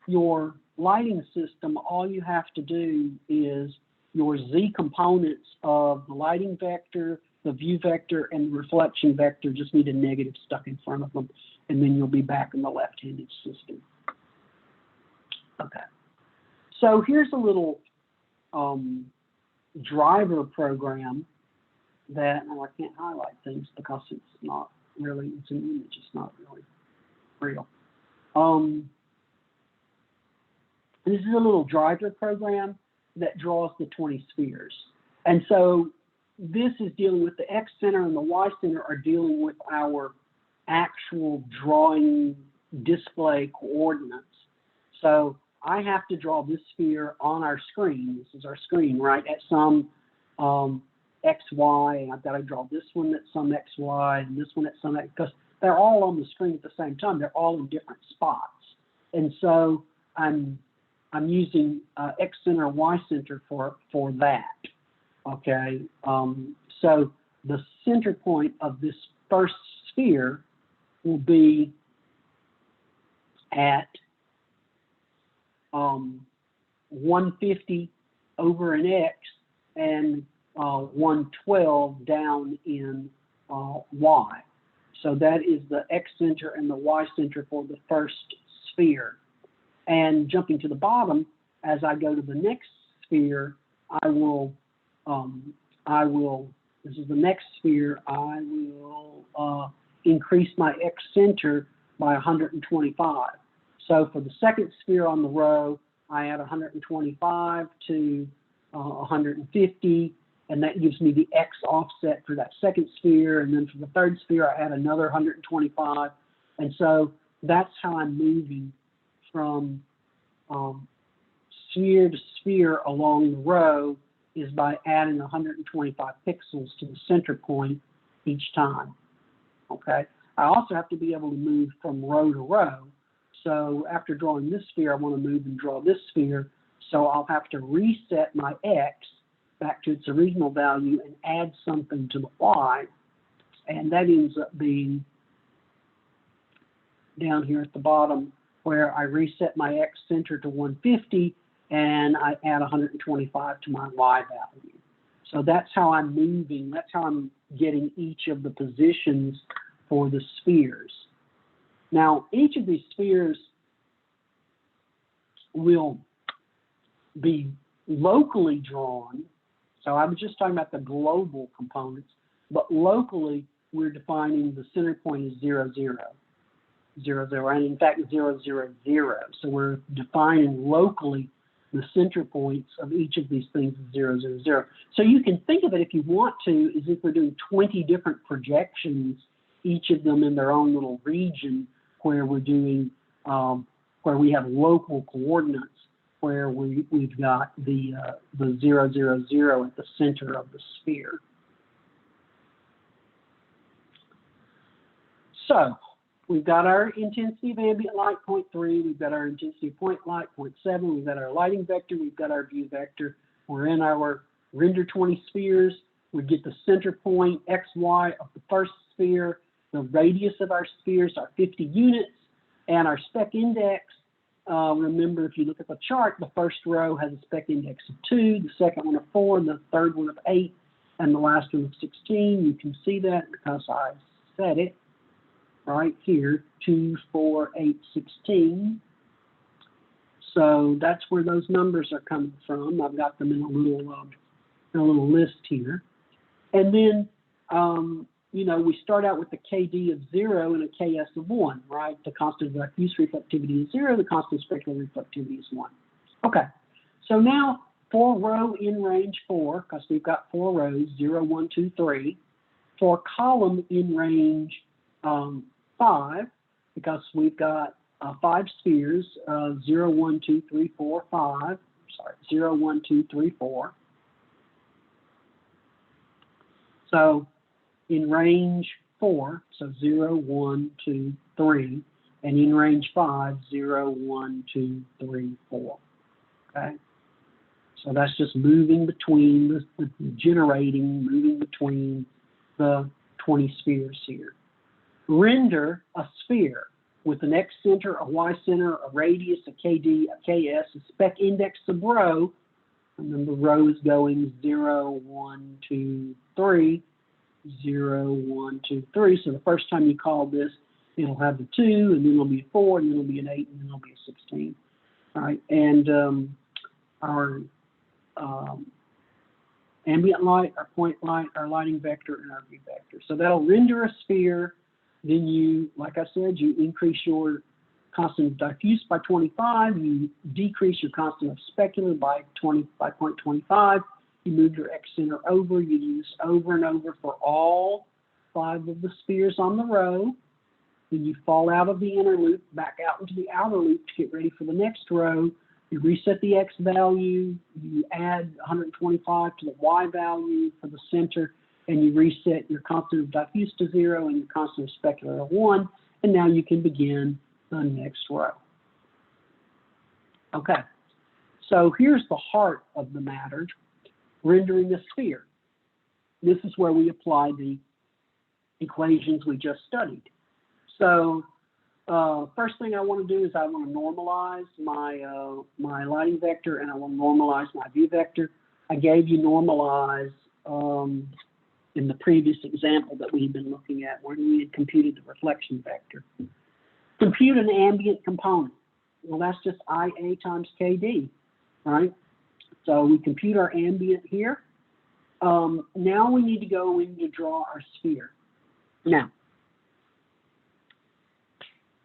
your lighting system, all you have to do is your z components of the lighting vector, the view vector, and the reflection vector just need a negative stuck in front of them, and then you'll be back in the left-handed system. Okay. So here's a little driver program that, oh, I can't highlight things because it's not really, it's an image, it's not really real. This is a little driver program that draws the 20 spheres. And so this is dealing with the X center and the Y center are dealing with our actual drawing display coordinates. So I have to draw this sphere on our screen. This is our screen, right, at some X, Y, and I've got to draw this one at some X, Y, and this one at some X, because they're all on the screen at the same time. They're all in different spots. And so I'm using X center, Y center for that. Okay, so the center point of this first sphere will be at 150 over in X and 112 down in Y. So that is the X center and the Y center for the first sphere. And jumping to the bottom, as I go to the next sphere, I will, this is the next sphere, I will increase my X center by 125. So for the second sphere on the row, I add 125 to 150, and that gives me the X offset for that second sphere. And then for the third sphere, I add another 125. And so that's how I'm moving from sphere to sphere along the row, is by adding 125 pixels to the center point each time. Okay. I also have to be able to move from row to row. So after drawing this sphere, I want to move and draw this sphere. So I'll have to reset my X back to its original value and add something to the Y. And that ends up being down here at the bottom, where I reset my X center to 150 and I add 125 to my Y value. So that's how I'm moving. That's how I'm getting each of the positions for the spheres. Now, each of these spheres will be locally drawn. So I was just talking about the global components, but locally we're defining the center point as 0, 0, 0, 0, and in fact 0, 0, 0. So we're defining locally the center points of each of these things as 0, 0, 0. So you can think of it, if you want to, as if we're doing 20 different projections, each of them in their own little region, where we're doing, where we have local coordinates, where we've got the 0, 0, 0 at the center of the sphere. So we've got our intensity of ambient light, 0.3. We've got our intensity of point light, 0.7. We've got our lighting vector. We've got our view vector. We're in our render 20 spheres. We get the center point, x, y, of the first sphere. The radius of our spheres are 50 units. And our spec index, remember, if you look at the chart, the first row has a spec index of 2, the second one of 4, and the third one of 8, and the last one of 16. You can see that because I said it right here, 2, 4, 8, 16. So that's where those numbers are coming from. I've got them in a little list here. And then, you know, we start out with the KD of 0 and a KS of 1, right? The constant of diffuse reflectivity is 0, the constant of specular reflectivity is 1. Okay, so now for row in range 4, because we've got 4 rows, 0, 1, 2, 3. For column in range 5, because we've got 5 spheres, 0, 1, 2, 3, 4, 5. Sorry, 0, 1, 2, 3, 4. So in range 4, so 0, 1, 2, 3, and in range 5, 0, 1, 2, 3, 4. Okay? So that's just moving between, moving between the 20 spheres here. Render a sphere with an X center, a Y center, a radius, a KD, a KS, a spec index of rho, and then the row is going 0, 1, 2, 3, 0, 1, 2, 3. So the first time you call this, it'll have the 2, and then it'll be a 4, and then it'll be an 8, and then it'll be a 16. All right, and our ambient light, our point light, our lighting vector, and our view vector. So that'll render a sphere. Then you, like I said, you increase your constant of diffuse by 25. You decrease your constant of specular by 0.25. You move your X center over. You use over and over for all 5 of the spheres on the row. Then you fall out of the inner loop, back out into the outer loop to get ready for the next row. You reset the X value, you add 125 to the Y value for the center, and you reset your constant of diffuse to 0 and your constant of specular to 1, and now you can begin the next row. Okay, so here's the heart of the matter, rendering a sphere. This is where we apply the equations we just studied. So first thing I want to do is I want to normalize my lighting vector, and I want to normalize my view vector. I gave you normalize in the previous example that we've been looking at when we had computed the reflection vector. Compute an ambient component. Well, that's just IA times KD, right? So we compute our ambient here. Now we need to go in to draw our sphere. Now,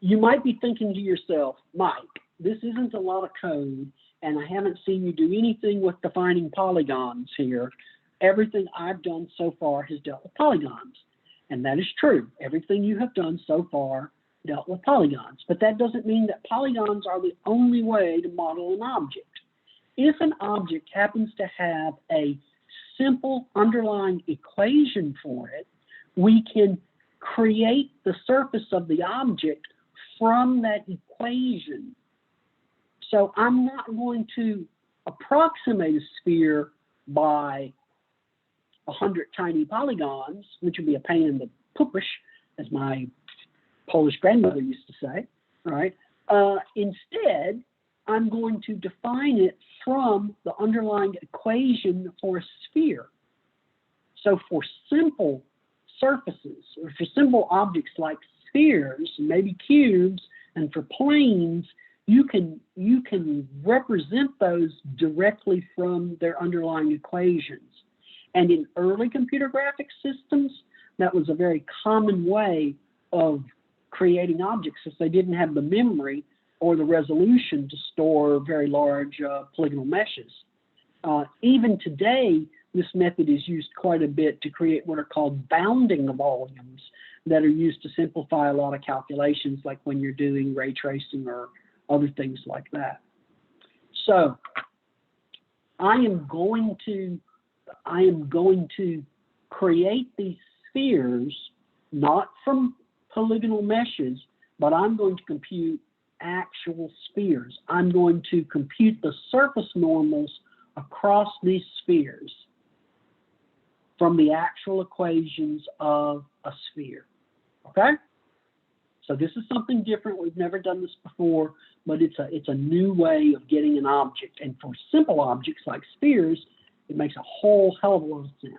you might be thinking to yourself, Mike, this isn't a lot of code, and I haven't seen you do anything with defining polygons here. Everything I've done so far has dealt with polygons. And that is true. Everything you have done so far dealt with polygons. But that doesn't mean that polygons are the only way to model an object. If an object happens to have a simple underlying equation for it, we can create the surface of the object from that equation. So I'm not going to approximate a sphere by 100 tiny polygons, which would be a pain in the poopish, as my Polish grandmother used to say, right? Instead, I'm going to define it from the underlying equation for a sphere. So for simple surfaces, or for simple objects like spheres, maybe cubes, and for planes, you can represent those directly from their underlying equations. And in early computer graphics systems, that was a very common way of creating objects, since they didn't have the memory or the resolution to store very large polygonal meshes. Even today, this method is used quite a bit to create what are called bounding volumes that are used to simplify a lot of calculations, like when you're doing ray tracing or other things like that. So I am going to create these spheres, not from polygonal meshes, but I'm going to compute actual spheres. I'm going to compute the surface normals across these spheres from the actual equations of a sphere. Okay? So this is something different. We've never done this before, but it's a new way of getting an object. And for simple objects like spheres, it makes a whole hell of a lot of sense.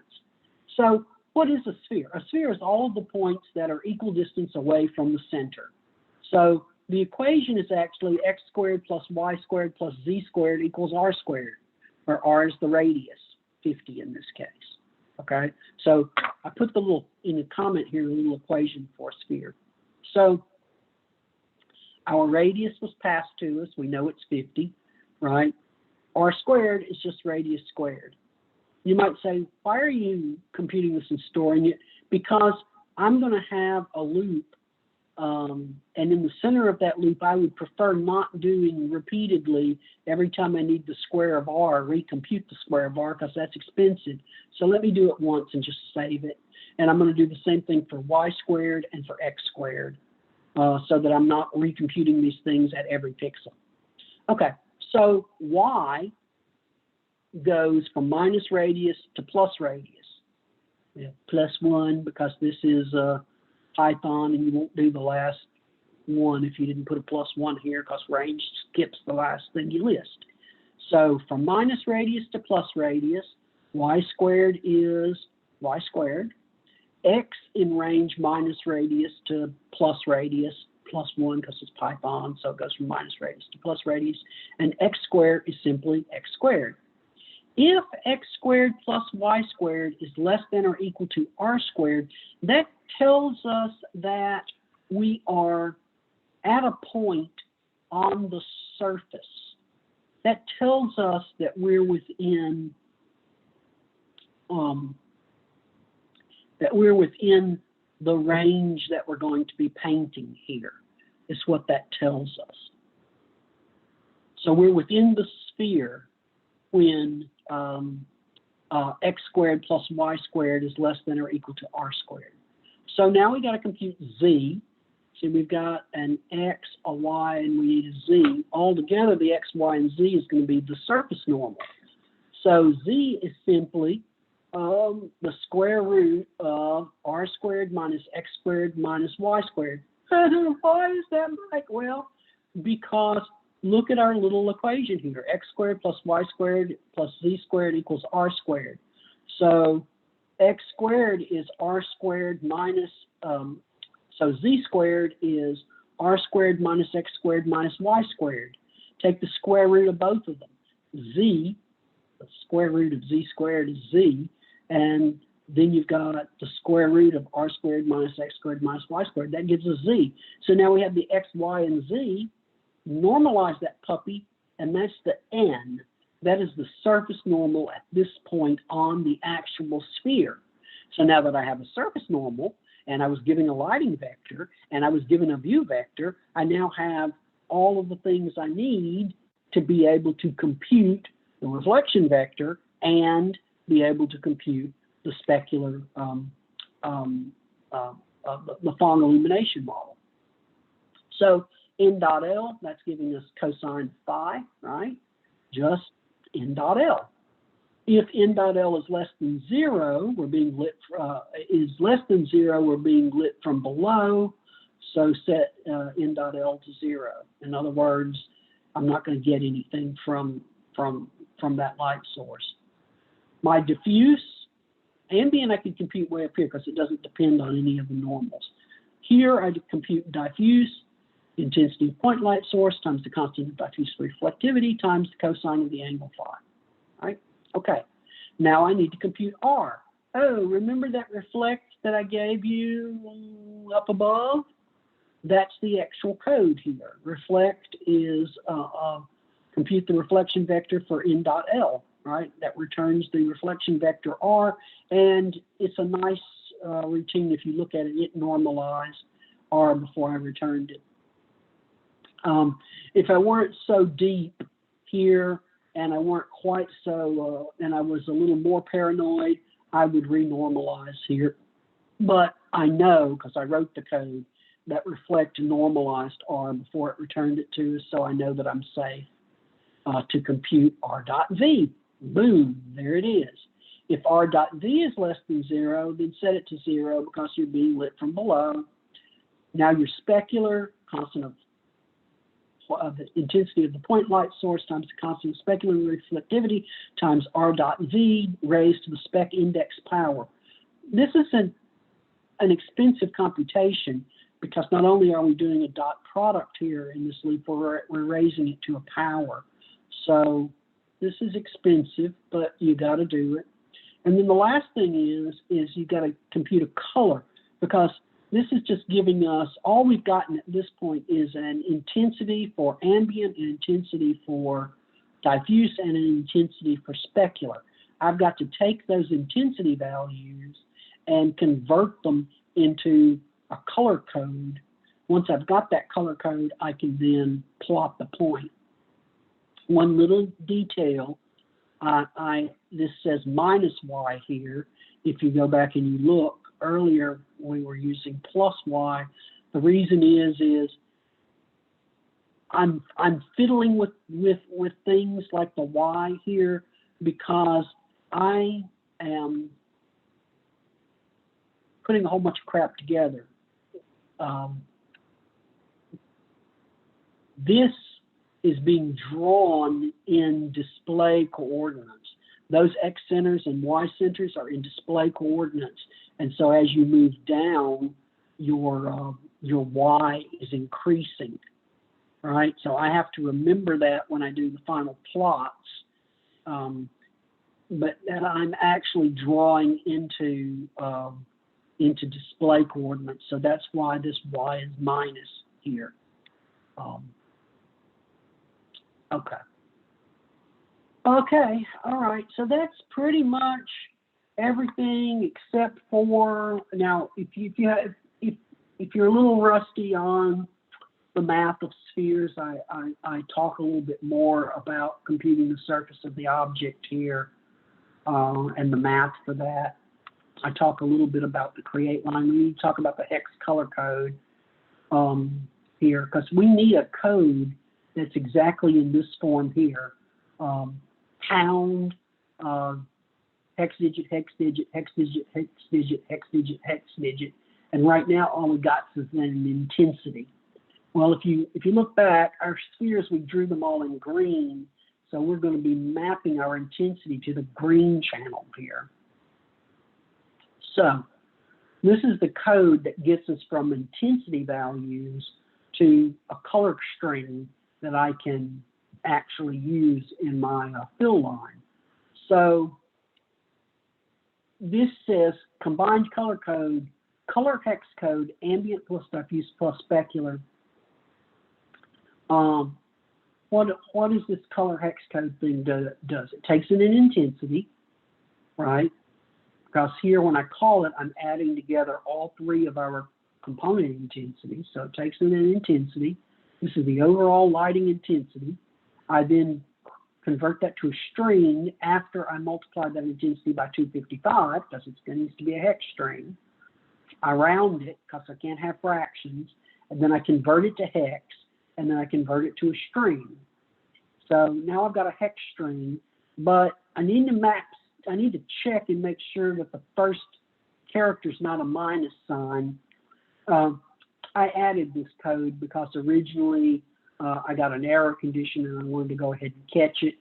So what is a sphere? A sphere is all of the points that are equal distance away from the center. So the equation is actually x squared plus y squared plus z squared equals r squared, where r is the radius, 50 in this case. Okay, so I put the little, in the comment here, a little equation for a sphere. So our radius was passed to us. We know it's 50, right? R squared is just radius squared. You might say, why are you computing this and storing it? Because I'm going to have a loop And in the center of that loop, I would prefer not doing repeatedly every time I need the square of r, recompute the square of r, because that's expensive. So let me do it once and just save it. And I'm going to do the same thing for y squared and for x squared, so that I'm not recomputing these things at every pixel. Okay, so y goes from minus radius to plus radius. Yeah, +1 because this is Python, and you won't do the last one if you didn't put a +1 here, because range skips the last thing you list. So from minus radius to plus radius, y squared is y squared. X in range minus radius to plus radius, +1 because it's Python, so it goes from minus radius to plus radius. And x squared is simply x squared. If x squared plus y squared is less than or equal to r squared, that tells us that we are at a point on the surface. That tells us that we're within the range that we're going to be painting here, is what that tells us. So we're within the sphere when x squared plus y squared is less than or equal to r squared. So now we got to compute z. So we've got an x, a y, and we need a z. Altogether, the x, y, and z is going to be the surface normal. So z is simply the square root of r squared minus x squared minus y squared. Why is that, Mike? Well, because look at our little equation here. X squared plus y squared plus z squared equals r squared. So x squared is r squared minus, so z squared is r squared minus x squared minus y squared. Take the square root of both of them. Z, the square root of z squared is z, and then you've got the square root of r squared minus x squared minus y squared. That gives us z. So now we have the x, y, and z. Normalize that puppy, and that's the n. That is the surface normal at this point on the actual sphere. So now that I have a surface normal, and I was given a lighting vector, and I was given a view vector, I now have all of the things I need to be able to compute the reflection vector and be able to compute the specular, the Phong illumination model. So n dot L, that's giving us cosine phi, right? Just n dot L. If n dot L is less than 0, we're being lit, is less than 0, we're being lit from below, so set n dot L to 0. In other words, I'm not going to get anything from that light source. My diffuse, ambient I can compute way up here because it doesn't depend on any of the normals. Here I compute diffuse, intensity of point light source times the constant of diffuse reflectivity times the cosine of the angle phi. Right? Okay. Now I need to compute R. Oh, remember that reflect that I gave you up above? That's the actual code here. Reflect is compute the reflection vector for n dot L, right? That returns the reflection vector R, and it's a nice routine. If you look at it, it normalized R before I returned it. If I weren't so deep here and I weren't quite so, and I was a little more paranoid, I would renormalize here. But I know, because I wrote the code, that reflect normalized R before it returned it to us, so I know that I'm safe to compute R dot V. Boom, there it is. If R dot V is less than 0, then set it to 0 because you're being lit from below. Now your specular, constant of the intensity of the point light source times the constant of specular reflectivity times R dot V raised to the spec index power. This is an expensive computation because not only are we doing a dot product here in this loop, we're raising it to a power. So this is expensive, but you got to do it. And then the last thing is you got to compute a color, because this is just giving us, all we've gotten at this point is an intensity for ambient, an intensity for diffuse, and an intensity for specular. I've got to take those intensity values and convert them into a color code, Once I've got that color code, I can then plot the point. One little detail, this says minus y here. If you go back and you look, earlier we were using plus y. The reason is I'm fiddling with things like the y here because I am putting a whole bunch of crap together. This is being drawn in display coordinates. Those x centers and y centers are in display coordinates, and so as you move down, your y is increasing, right? So I have to remember that when I do the final plots, but that I'm actually drawing into display coordinates. So that's why this y is minus here. Okay, all right. So that's pretty much everything except for now. If you're a little rusty on the math of spheres, I talk a little bit more about computing the surface of the object here and the math for that. I talk a little bit about the create line. We need to talk about the hex color code here because we need a code that's exactly in this form here. Pound, hex digit, hex digit, hex digit, hex digit, hex digit, hex digit. And right now all we got is an intensity. Well, if you look back, our spheres, we drew them all in green. So we're going to be mapping our intensity to the green channel here. So this is the code that gets us from intensity values to a color string that I can actually use in my fill line. So this says combined color code, color hex code, ambient plus diffuse plus specular. What is this color hex code thing does? It takes in an intensity, right? Because here when I call it, I'm adding together all three of our component intensities. So it takes in an intensity. This is the overall lighting intensity. I then convert that to a string after I multiply that intensity by 255 because it needs to be a hex string. I round it because I can't have fractions, and then I convert it to hex, and then I convert it to a string. So now I've got a hex string, but I need to check and make sure that the first character is not a minus sign. I added this code because originally I got an error condition and I wanted to go ahead and catch it.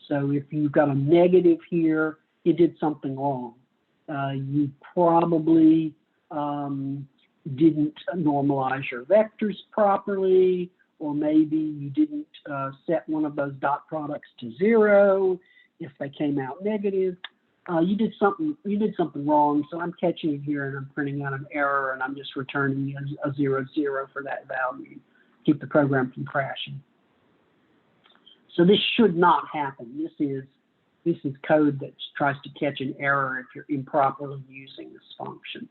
So if you've got a negative here, you did something wrong. You probably didn't normalize your vectors properly, or maybe you didn't set one of those dot products to 0 if they came out negative. You did something wrong, so I'm catching it here and I'm printing out an error and I'm just returning a 0, 0 for that value. Keep the program from crashing. So this should not happen. This is code that tries to catch an error if you're improperly using this function,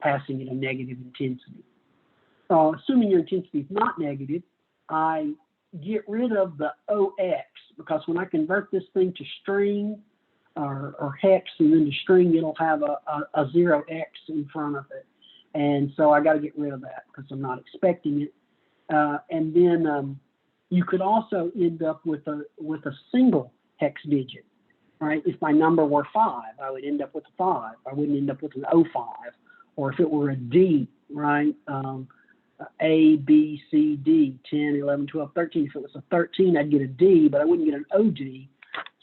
passing it a negative intensity. Assuming your intensity is not negative, I get rid of the OX because when I convert this thing to string or hex and then to string, it'll have a 0x in front of it. And so I got to get rid of that because I'm not expecting it. And then you could also end up with a single hex digit, right? If my number were 5, I would end up with a 5. I wouldn't end up with an 05. Or if it were a D, right? A, B, C, D, 10, 11, 12, 13. If it was a 13, I'd get a D, but I wouldn't get an OD.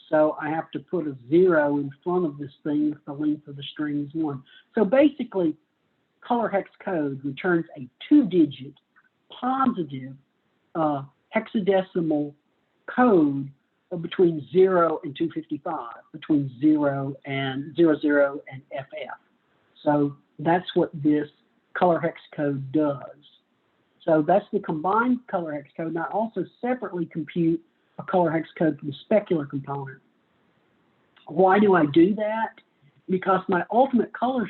So I have to put a 0 in front of this thing if the length of the string is 1. So basically, color hex code returns a 2-digit positive hexadecimal code between 0 and 255, between 0 and 00 and FF. So that's what this color hex code does. So that's the combined color hex code. And I also separately compute a color hex code for the specular component. Why do I do that? Because my ultimate color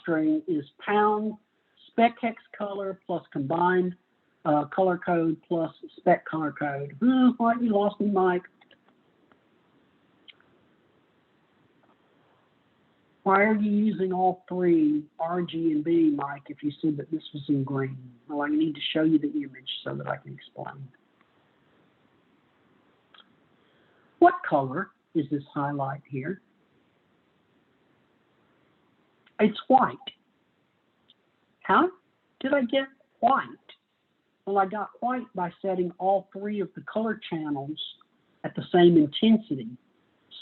string is pound spec hex color plus combined color code plus spec color code. What, you lost me, Mike? Why are you using all three, R, G, and B, Mike, if you said that this was in green? Well, I need to show you the image so that I can explain. What color is this highlight here? It's white. How did I get white? Well, I got white by setting all three of the color channels at the same intensity.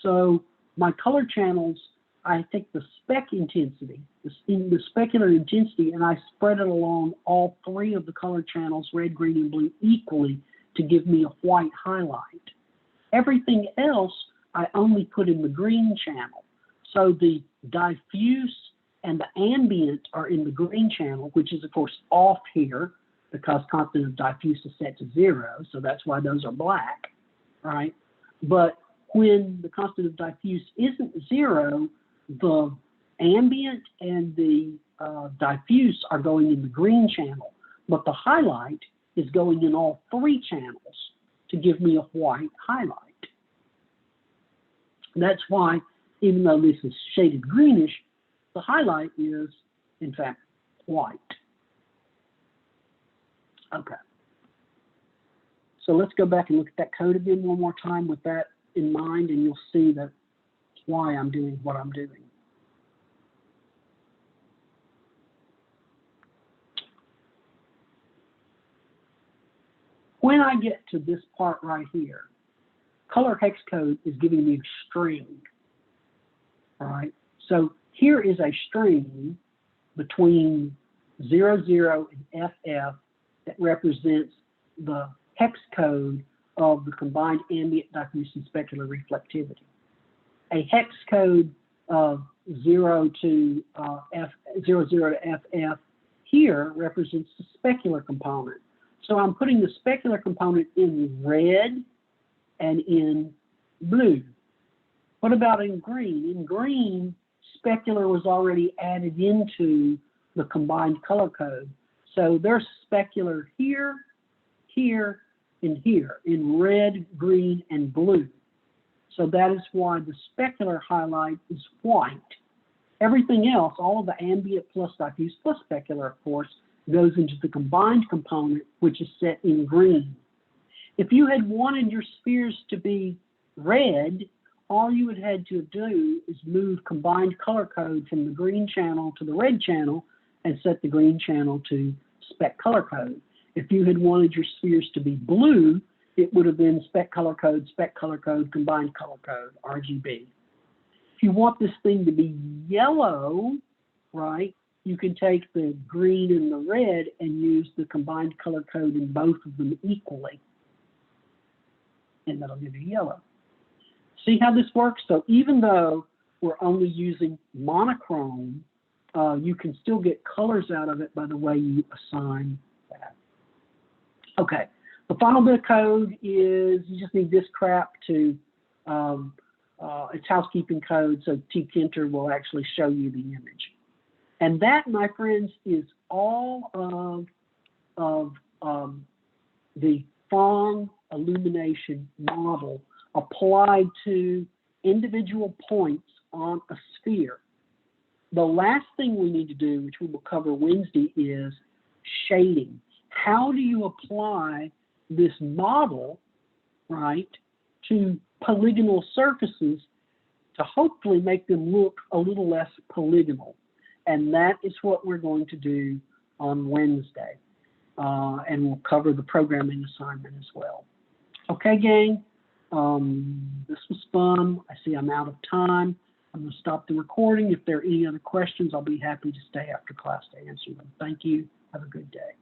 So my color channels, I take the spec intensity, the specular intensity, and I spread it along all three of the color channels, red, green, and blue, equally to give me a white highlight. Everything else I only put in the green channel. So the diffuse and the ambient are in the green channel, which is, of course, off here because constant of diffuse is set to 0, so that's why those are black, right? But when the constant of diffuse isn't 0, the ambient and the diffuse are going in the green channel, but the highlight is going in all three channels to give me a white highlight. That's why, even though this is shaded greenish, the highlight is, in fact, white. Okay. So let's go back and look at that code again one more time with that in mind, and you'll see that why I'm doing what I'm doing. When I get to this part right here, color hex code is giving me a string. All right. So here is a string between 00 and FF that represents the hex code of the combined ambient, diffuse, and specular reflectivity. A hex code of 0 to FF here represents the specular component. So I'm putting the specular component in red and in blue. What about in green? In green, specular was already added into the combined color code. So there's specular here, here, and here in red, green, and blue. So that is why the specular highlight is white. Everything else, all of the ambient plus diffuse plus specular, of course, goes into the combined component, which is set in green. If you had wanted your spheres to be red, all you would have to do is move combined color code from the green channel to the red channel and set the green channel to spec color code. If you had wanted your spheres to be blue, it would have been spec color code, combined color code, RGB. If you want this thing to be yellow, right, you can take the green and the red and use the combined color code in both of them equally. And that'll give you yellow. See how this works? So even though we're only using monochrome, you can still get colors out of it by the way you assign that. Okay, the final bit of code is you just need this crap to, it's housekeeping code, so tkinter will actually show you the image. And that, my friends, is all of the Phong illumination model applied to individual points on a sphere. The last thing we need to do, which we will cover Wednesday, is shading. How do you apply this model, right, to polygonal surfaces to hopefully make them look a little less polygonal? And that is what we're going to do on Wednesday. And we'll cover the programming assignment as well. Okay, gang, this was fun. I see I'm out of time. I'm going to stop the recording. If there are any other questions, I'll be happy to stay after class to answer them. Thank you. Have a good day.